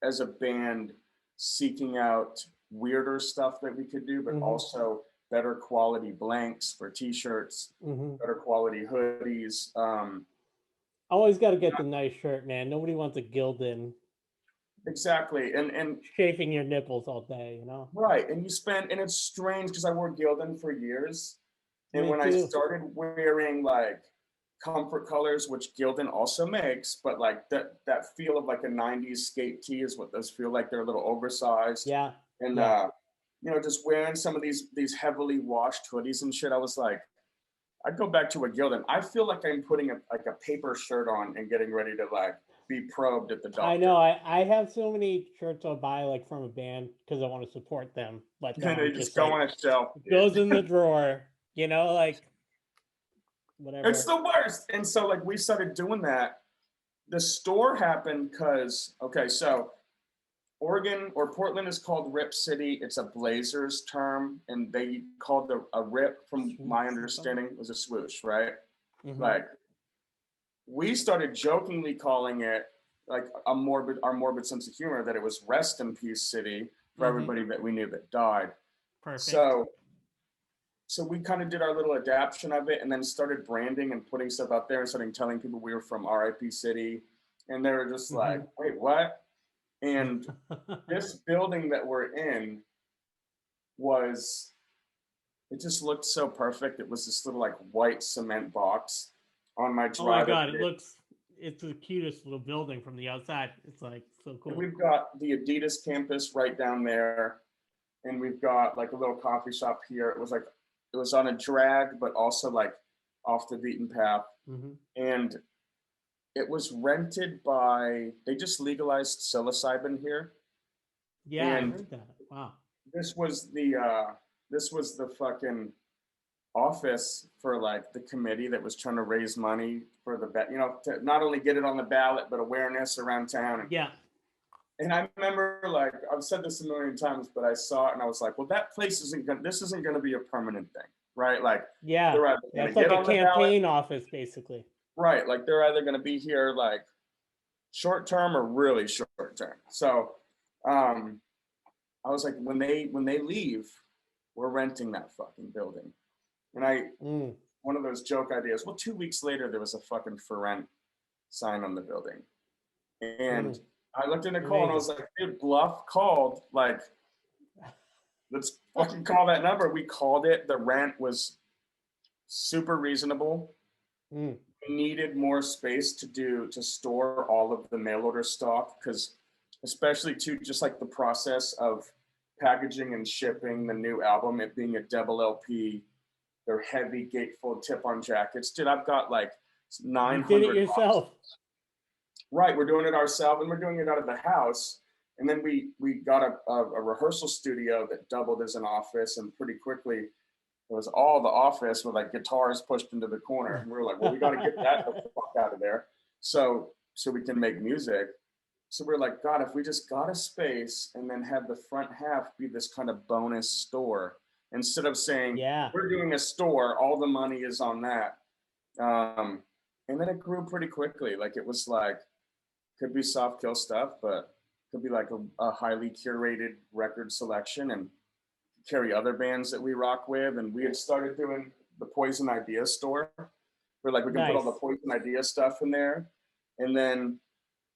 as a band seeking out weirder stuff that we could do, but Mm-hmm. also better quality blanks for t-shirts, Mm-hmm. better quality hoodies. Always got to get the nice shirt, man. Nobody wants a Gildan Exactly. And chafing your nipples all day, you know? right. And you spend, and it's strange because I wore Gildan for years. And Me when I too. started wearing like comfort colors, which Gildan also makes, but like that feel of like a 90s skate tee is what those feel like. They're a little oversized. Yeah. And Yeah. you know, just wearing some of these heavily washed hoodies and shit, I was like, I'd go back to a Gildan. I feel like I'm putting like a paper shirt on and getting ready to like be probed at the I doctor. know. I have so many shirts I'll buy like from a band because I want to support them, but then And they I'm just just go like, on a shelf. it goes in the drawer, you know, like whatever. It's the worst. And so like we started doing that. The store happened because okay, so Oregon or Portland is called Rip City. It's a Blazers term, and they called a rip, from my understanding, was a swoosh, right? Mm-hmm. Like we started jokingly calling it like our morbid sense of humor that it was Rest in Peace City for everybody that we knew that died. Perfect. So we kind of did our little adaptation of it and then started branding and putting stuff out there and started telling people we were from R.I.P. City. And they were just like, wait, what? And this building that we're in it just looked so perfect. It was this little like white cement box on my Oh my drive. God, it's the cutest little building from the outside. It's like so cool. And we've got the Adidas campus right down there. And we've got like a little coffee shop here. It was on a drag, but also like off the beaten path. And it was rented they just legalized psilocybin here. Yeah, and I heard that. Wow. This was the fucking office for like the committee that was trying to raise money for to not only get it on the ballot, but awareness around town. Yeah. And I remember, like, I've said this a million times, but I saw it and I was like, well, this isn't going to be a permanent thing, right? Like, yeah, that's like a campaign office, basically. Right. Like, they're either going to be here, like, short term or really short term. So, I was like, when they leave, we're renting that fucking building. And one of those joke ideas, well, 2 weeks later, there was a fucking for rent sign on the building. And I looked at Nicole and I was like, dude, bluff called. Like, let's fucking call that number. We called it. The rent was super reasonable. We needed more space to store all of the mail order stock, because especially to just like the process of packaging and shipping the new album, it being a double LP, they're heavy gatefold tip-on jackets. Dude, I've got like 900. You did it yourself. Boxes. Right, we're doing it ourselves, and we're doing it out of the house. And then we got a rehearsal studio that doubled as an office, and pretty quickly it was all the office with like guitars pushed into the corner. And we were like, well, we got to get that the fuck out of there, so we can make music. So we're like, God, if we just got a space and then had the front half be this kind of bonus store, instead of saying, we're doing a store, all the money is on that. And then it grew pretty quickly. Like, it was like, could be soft kill stuff, but could be like a highly curated record selection and carry other bands that we rock with. And we had started doing the Poison Idea store, where like we can put all the Poison Idea stuff in there. And then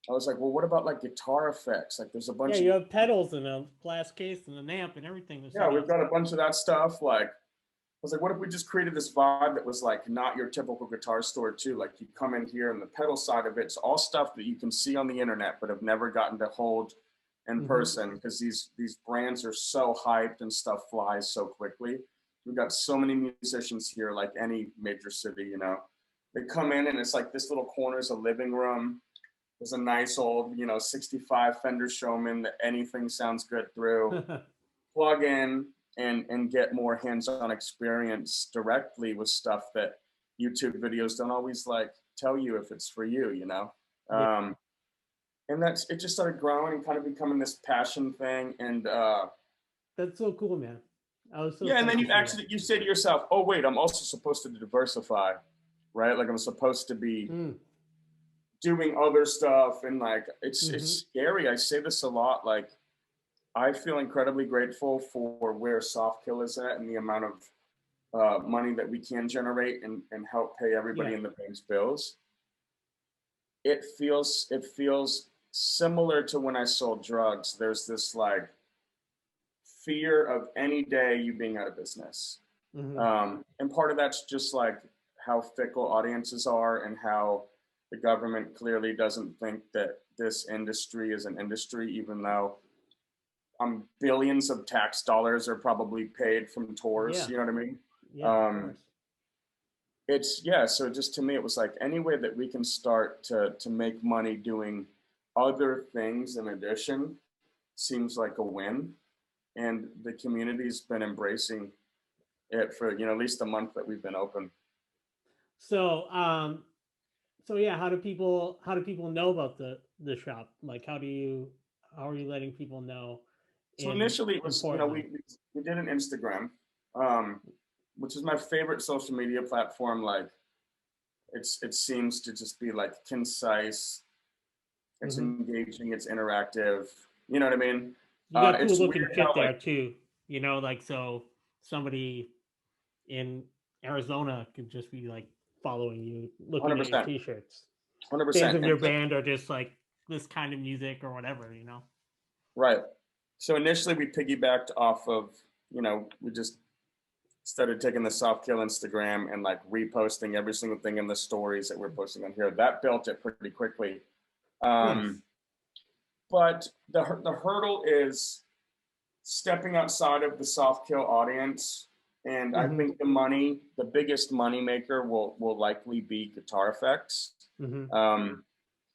I was like, well, what about like guitar effects? Like, there's a bunch. Yeah, you have pedals and a glass case and an amp and everything. Yeah, we've got a bunch of that stuff. Like, I was like, what if we just created this vibe that was like not your typical guitar store too? Like, you come in here and the pedal side of it's all stuff that you can see on the internet but have never gotten to hold in person, because these brands are so hyped and stuff flies so quickly. We've got so many musicians here, like any major city, you know. They come in and it's like this little corner is a living room. There's a nice old, 65 Fender Showman that anything sounds good through. plug in and get more hands-on experience directly with stuff that YouTube videos don't always like tell you if it's for you, you know? Yeah. And it just started growing and kind of becoming this passion thing. And That's so cool, man. I was so yeah, and then psyched to you see actually, you say to yourself, oh wait, I'm also supposed to diversify, right? Like I'm supposed to be that. doing other stuff. And like, it's Mm-hmm. scary. I say this a lot, like, I feel incredibly grateful for where Soft Kill is at and the amount of money that we can generate and help pay everybody Yeah. in the bank's bills. It feels similar to when I sold drugs. There's this like fear of any day you being out of business. Mm-hmm. And part of that's just like how fickle audiences are and how the government clearly doesn't think that this industry is an industry, even though billions of tax dollars are probably paid from tours. Yeah. You know what I mean? Yeah, of course. So just to me, it was like any way that we can start to make money doing other things in addition seems like a win. And the community's been embracing it for, you know, at least a month that we've been open. So yeah, how do people know about the shop? Like how are you letting people know So in initially it was, you know, Portland? we did an Instagram, um, which is my favorite social media platform. Like it seems to just be like concise, it's Mm-hmm. engaging, it's interactive. You know what I mean? You got cool It's looking weird shit how like there too. You know, like so somebody in Arizona could just be like following you, looking at your 100%, t-shirts. Fans 100%. of And your band are just like this kind of music or whatever, you know? right. So initially we piggybacked off of, you know, we just started taking the Soft Kill Instagram and like reposting every single thing in the stories that we're posting on here. That built it pretty quickly. Nice. But the hurdle is stepping outside of the Soft Kill audience. And I Mm-hmm. think the biggest money maker will likely be guitar effects. Mm-hmm.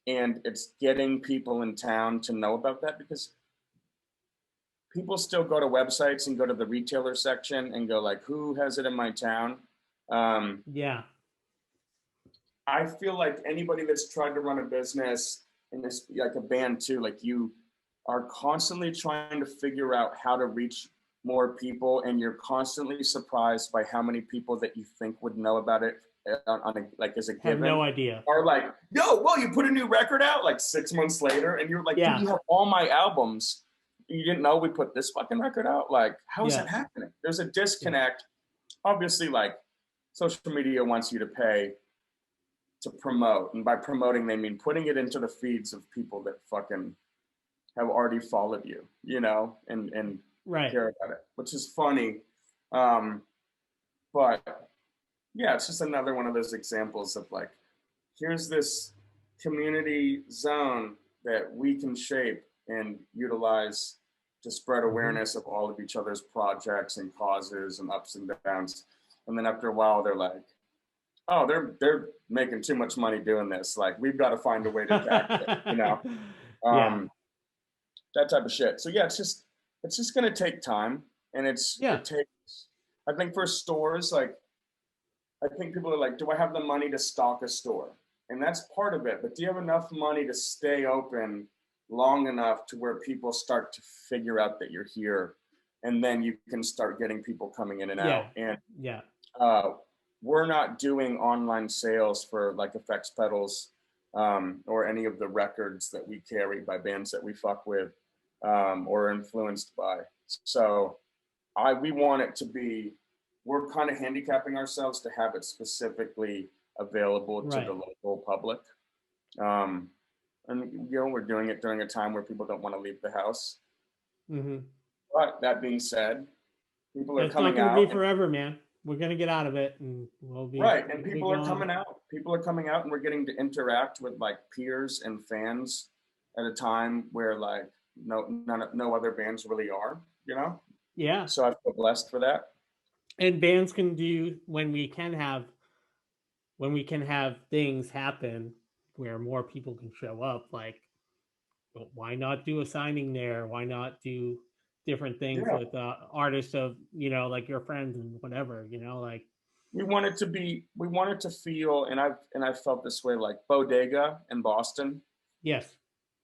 And it's getting people in town to know about that because people still go to websites and go to the retailer section and go like, who has it in my town? Yeah. I feel like anybody that's tried to run a business and this like a band too, like you are constantly trying to figure out how to reach more people, and you're constantly surprised by how many people that you think would know about it on a, like as a Have no given idea. are like, yo, well, you put a new record out like 6 months later, and you're like, Yeah. dude, you have all my albums. You didn't know we put this fucking record out? Like, how is Yeah. that happening? There's a disconnect. Obviously, like social media wants you to pay to promote, and by promoting they mean putting it into the feeds of people that fucking have already followed you, you know, and Right. care about it, which is funny. But yeah, it's just another one of those examples of like, here's this community zone that we can shape and utilize to spread awareness of all of each other's projects and causes and ups and downs. And then after a while, they're like, oh, they're making too much money doing this. Like, we've got to find a way to tackle it, you know? Yeah. That type of shit. So yeah, it's just gonna take time, and it takes. I think for stores, like, I think people are like, do I have the money to stock a store? And that's part of it. But do you have enough money to stay open long enough to where people start to figure out that you're here, and then you can start getting people coming in and out? And we're not doing online sales for like effects pedals or any of the records that we carry by bands that we fuck with or influenced by. So we want it to be, we're kind of handicapping ourselves to have it specifically available to the local public. And you know, we're doing it during a time where people don't want to leave the house. But that being said, people are coming out. It's not going to be forever, man. We're going to get out of it, and we'll be right. And people are coming out. People are coming out, and we're getting to interact with like peers and fans at a time where like no other bands really are, you know? Yeah. So I feel blessed for that. And bands can do when we can have things happen where more people can show up. Like, why not do a signing there? Why not do different things with artists of, you know, like your friends and whatever, you know, like we wanted to feel, and I've felt this way, like Bodega in Boston, yes,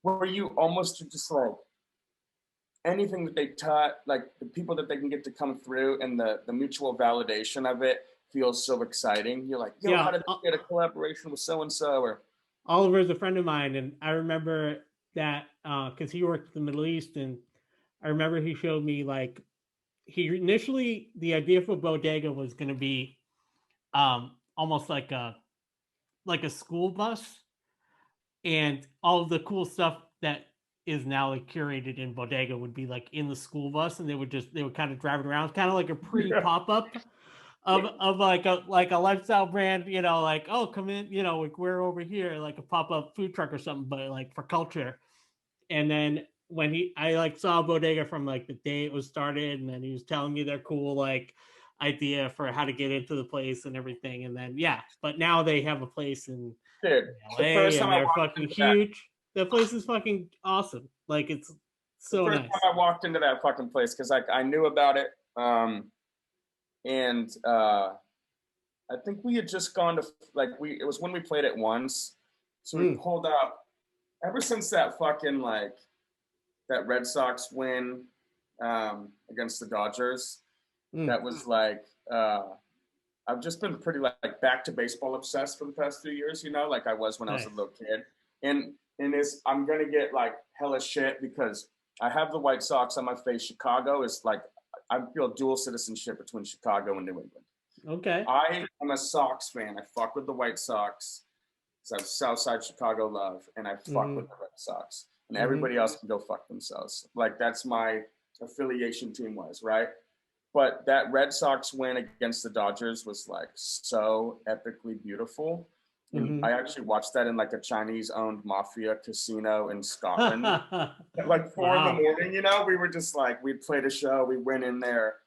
where you almost just like anything that they taught, like the people that they can get to come through, and the mutual validation of it feels so exciting. You're like, yo, how yeah. did they get a collaboration with so and so? Or Oliver's a friend of mine, and I remember that because he worked in the Middle East, and I remember he showed me like he initially the idea for Bodega was going to be almost like a school bus, and all of the cool stuff that is now like curated in Bodega would be like in the school bus, and they would kind of drive it around, kind of like a pre pop up of like a lifestyle brand, you know, like, oh, come in, you know, like we're over here, like a pop up food truck or something, but like for culture. And then when I like saw Bodega from like the day it was started, and then he was telling me their cool like idea for how to get into the place and everything. And then yeah, but now they have a place in dude, the LA first time and I they're walked fucking into that, huge. The place is fucking awesome. Like it's the so first nice. time I walked into that fucking place, because like I knew about it, and I think we had just gone to like it was when we played it once, so we pulled up. Ever since that fucking like that Red Sox win against the Dodgers, that was like I've just been pretty like back to baseball obsessed for the past 3 years, you know, like I was when I was a little kid. And this, I'm gonna get like hella shit because I have the White Sox on my face. Chicago is like I feel dual citizenship between Chicago and New England. Okay. I am a Sox fan. I fuck with the White Sox. So I have Southside Chicago love, and I fuck with the Red Sox. And everybody else can go fuck themselves. Like that's my affiliation team was, right? But that Red Sox win against the Dodgers was like so epically beautiful. And I actually watched that in like a Chinese-owned mafia casino in Scotland. At like 4 in the morning, you know, we were just like, we played a show, we went in there.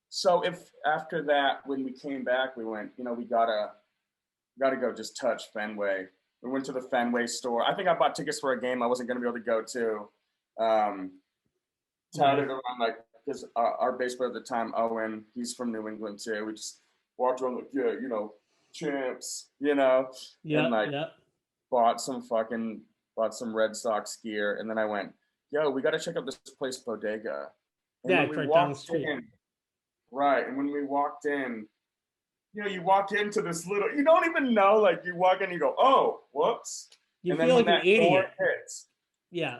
So if after that, when we came back, we went, you know, we gotta go just touch Fenway. We went to the Fenway store. I think I bought tickets for a game I wasn't gonna be able to go to. Touted around like, because our bass player at the time, Owen, he's from New England too. We just walked around like, yeah, you know, champs, you know, and like bought some Red Sox gear, and then I went, yo, we got to check out this place, Bodega. And when we walked in, right, and when we walked in, you know, you walk into this little, you don't even know, like you walk in, you go, oh, whoops, you feel like an idiot. Hits, yeah.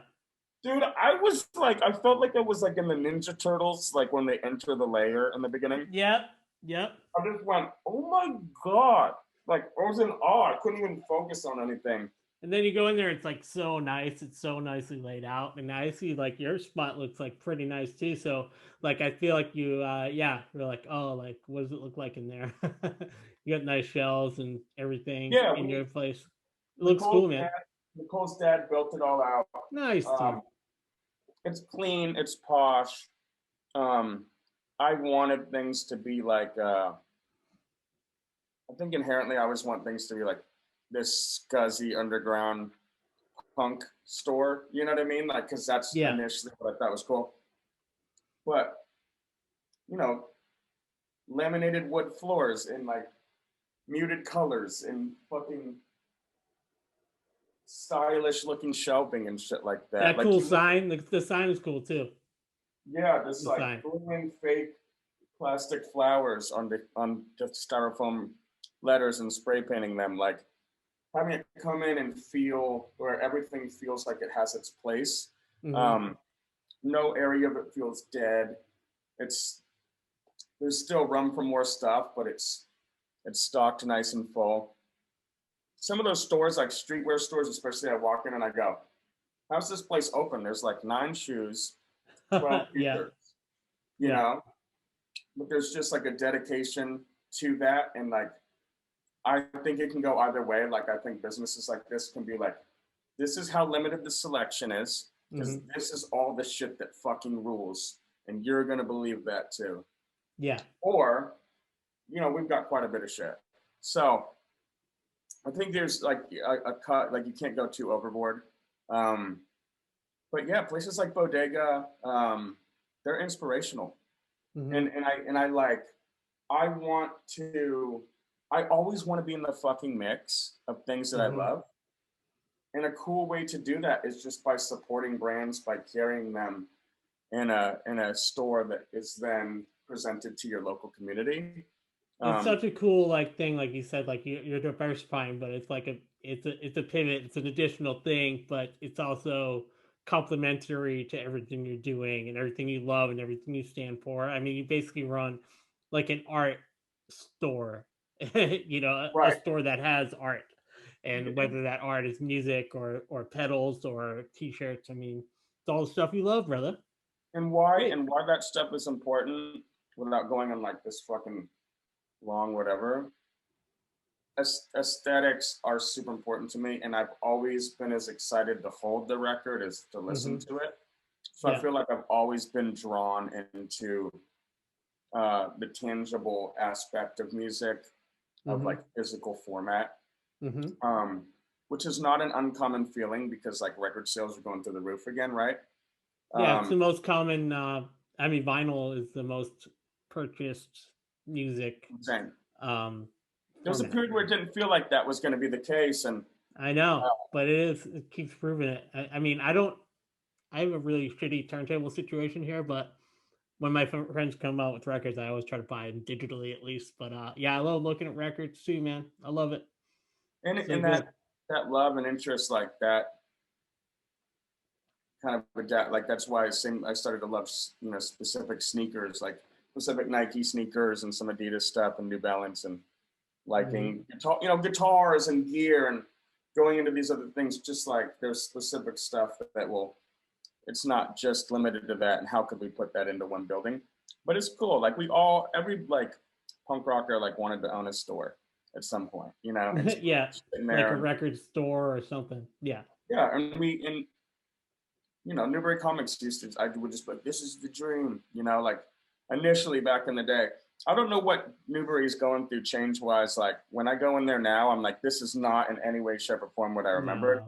Dude, I was like, I felt like I was like in the Ninja Turtles, like when they enter the lair in the beginning. Yep. I just went, oh my God. Like, I was in awe. I couldn't even focus on anything. And then you go in there, it's like so nice. It's so nicely laid out. And I see like your spot looks like pretty nice too. So like, I feel like you, you're like, oh, like, what does it look like in there? You got nice shelves and everything in your place. It looks cool, man. Nicole's dad built it all out. Nice, dude. It's clean, it's posh. I wanted things to be like, I think inherently I always want things to be like this scuzzy underground punk store. You know what I mean? Like, because that's initially what I thought was cool. But, you know, laminated wood floors and like muted colors and fucking stylish looking shelving and shit like that. That like cool sign. The sign is cool too. Yeah, this like blooming fake plastic flowers on the styrofoam letters and spray painting them, like having it come in and feel where everything feels like it has its place. No area of it feels dead. There's still room for more stuff, but it's stocked nice and full. Some of those stores, like streetwear stores, especially, I walk in and I go, how's this place open? There's like 9 shoes, 12 t-shirts, you know? But there's just like a dedication to that. And like, I think it can go either way. Like, I think businesses like this can be like, this is how limited the selection is, because this is all the shit that fucking rules. And you're going to believe that too. Yeah. Or, you know, we've got quite a bit of shit. So I think there's like a cut, like you can't go too overboard. but yeah, places like Bodega, they're inspirational. Mhm. And I like, I want to, I always want to be in the fucking mix of things that I Mhm. love. And a cool way to do that is just by supporting brands, by carrying them in a store that is then presented to your local community. It's Um, such a cool like thing, like you said, like you're diversifying, but it's like it's a pivot, it's an additional thing, but it's also complementary to everything you're doing and everything you love and everything you stand for. I mean, you basically run like an art store, you know, a right. store that has art, and whether that art is music or pedals or t-shirts. I mean, it's all the stuff you love, brother. Great. And why that stuff is important without going on like this fucking long whatever. Aesthetics are super important to me, and I've always been as excited to hold the record as to listen Hmm. to it. So I Yeah. feel like I've always been drawn into the tangible aspect of music, of Hmm. like physical format, Hmm. um, which is not an uncommon feeling because like record sales are going through the roof again, right? Yeah, it's Um, the most common. I mean, vinyl is the most purchased music Same. There was a format. period where it didn't feel like that was going to be the case, and I know, but it is. It keeps proving it. I mean, I don't. I have a really shitty turntable situation here, but when my friends come out with records, I always try to buy them digitally at least. But yeah, I love looking at records too, man. I love it. So and good. that love and interest like that kind of adapt. Like that's why I started to love specific sneakers, like specific Nike sneakers and some Adidas stuff and New Balance, and Hmm. liking guitars and gear and going into these other things. Just like there's specific stuff that will. It's not just limited to that. And how could we put that into one building? But it's cool. Like every like punk rocker like wanted to own a store at some point, and so Yeah, sitting like there a and record store or something. Yeah. yeah, and Newbury Comics I would just like, this is the dream, like initially back in the day. I don't know what Newbury's going through change wise. Like when I go in there now, I'm like, this is not in any way, shape, or form what I remember.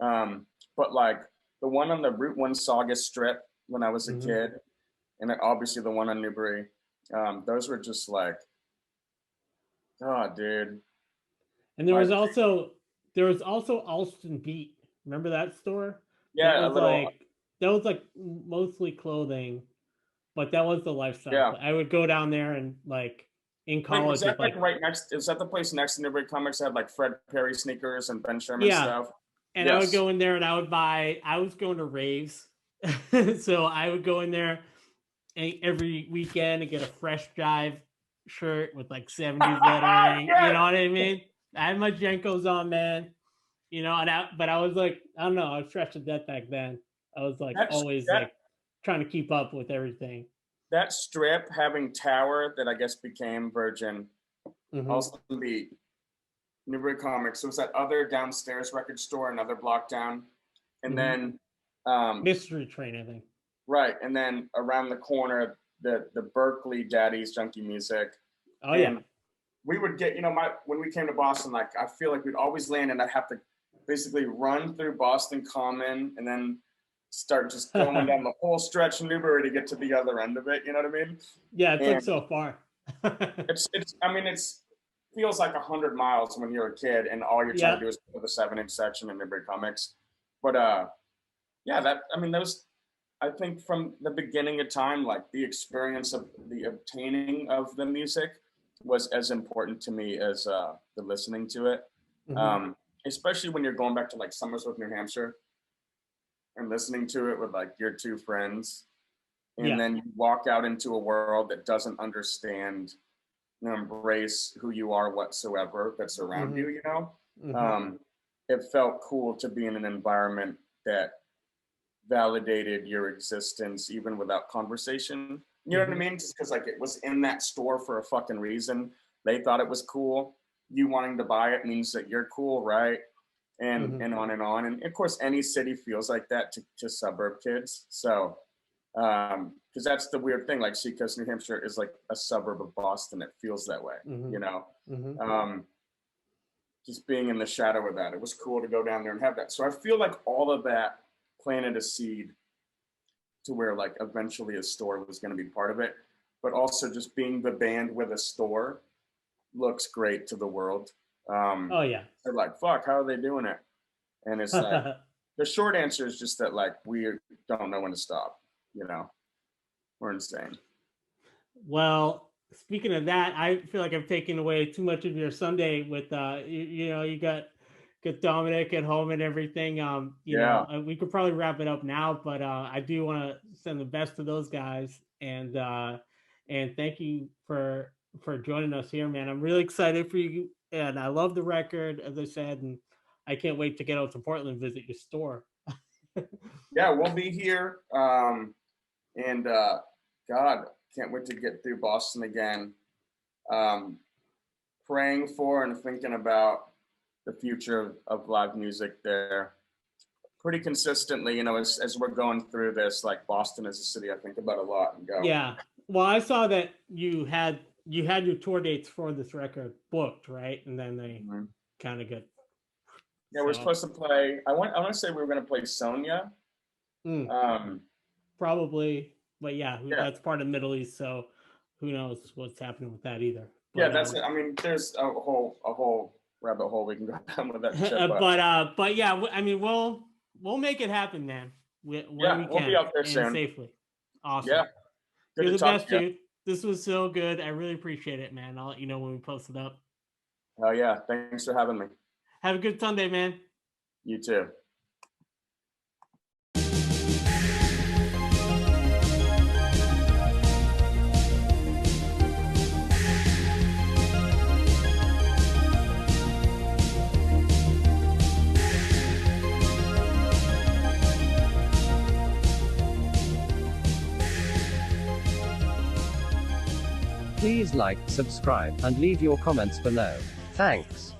No. But like the one on the Route 1 Saga strip when I was a Hmm. kid, and then obviously the one on Newbury, those were just like, oh, dude. And My, there was also Alston Beat. Remember that store? That yeah, a was little, like that was like mostly clothing, but that was the lifestyle. yeah. I would go down there and like in Wait, was college that it's like like right next? Is that the place next to Newbury Comics that had like Fred Perry sneakers and Ben Sherman yeah, stuff? and I would Yes. go in there and I was going to raves. So I would go in there every weekend and get a Fresh Jive shirt with like 70s lettering. You know Yes. what I mean? I had my Jenkos on, man. You know, but I was like, I don't know, I was fresh to death back then. I was like That's always that like trying to keep up with everything. that strip having Tower that I guess became Virgin, Hmm. also the Newbury Comics. There was that other downstairs record store, another block down, and Hmm. then um, Mystery Train, I think. right, and then around the corner the Berkeley Daddy's Junkie Music, Oh yeah. and we would get when we came to Boston, like I feel like we'd always land and I'd have to basically run through Boston Common and then start just going down the whole stretch in Newbury to get to the other end of it. You know what I mean? Yeah, it's like And so far. it's feels like 100 miles when you're a kid and all you're trying Yeah. to do is go to the 7-inch section in Newbury Comics. But yeah, those I think from the beginning of time, like the experience of the obtaining of the music was as important to me as the listening to it. Hmm. Um, Especially when you're going back to like Somersworth, New Hampshire, and listening to it with like your two friends, and Yeah. then you walk out into a world that doesn't understand, embrace who you are whatsoever that's around Hmm. you. Hmm. Um, it felt cool to be in an environment that validated your existence even without conversation. You know what I Hmm. mean? Just because like it was in that store for a fucking reason. They thought it was cool. You wanting to buy it means that you're cool, right? And Hmm. and on and on. And of course, any city feels like that to suburb kids. So because that's the weird thing. Like Seacoast, New Hampshire is like a suburb of Boston. It feels that way, Hmm. you know. Hmm. Um, just being in the shadow of that, it was cool to go down there and have that. So I feel like all of that planted a seed to where like eventually a store was going to be part of it, but also just being the band with a store looks great to the world. Oh yeah. They're like, fuck, how are they doing it? And it's like, the short answer is just that like we don't know when to stop. You know, we're insane. Well, speaking of that, I feel like I've taken away too much of your Sunday with you got Dominic at home and everything. You know, we could probably wrap it up now, but I do want to send the best to those guys, and thank you for joining us here, man. I'm really excited for you, and I love the record, as I said, and I can't wait to get out to Portland and visit your store. Yeah, we'll be here, and God, can't wait to get through Boston again. Praying for and thinking about the future of live music there pretty consistently, you know, as we're going through this. Like Boston is a city I think about a lot and go. Yeah. Well, I saw that you had your tour dates for this record booked, right? And then they kind of get. Yeah, we're supposed to play. I want to say we were going to play Sonia. Probably, but that's part of the Middle East, so who knows what's happening with that either. But, yeah, that's it. I mean, there's a whole rabbit hole we can go down with that shit. But yeah, I mean, we'll make it happen, man. We'll be out there soon, safely. Awesome. Yeah, good You're to the talk best, to you. dude. This was so good. I really appreciate it, man. I'll let you know when we post it up. Oh yeah, thanks for having me. Have a good Sunday, man. You too. Please like, subscribe, and leave your comments below. Thanks.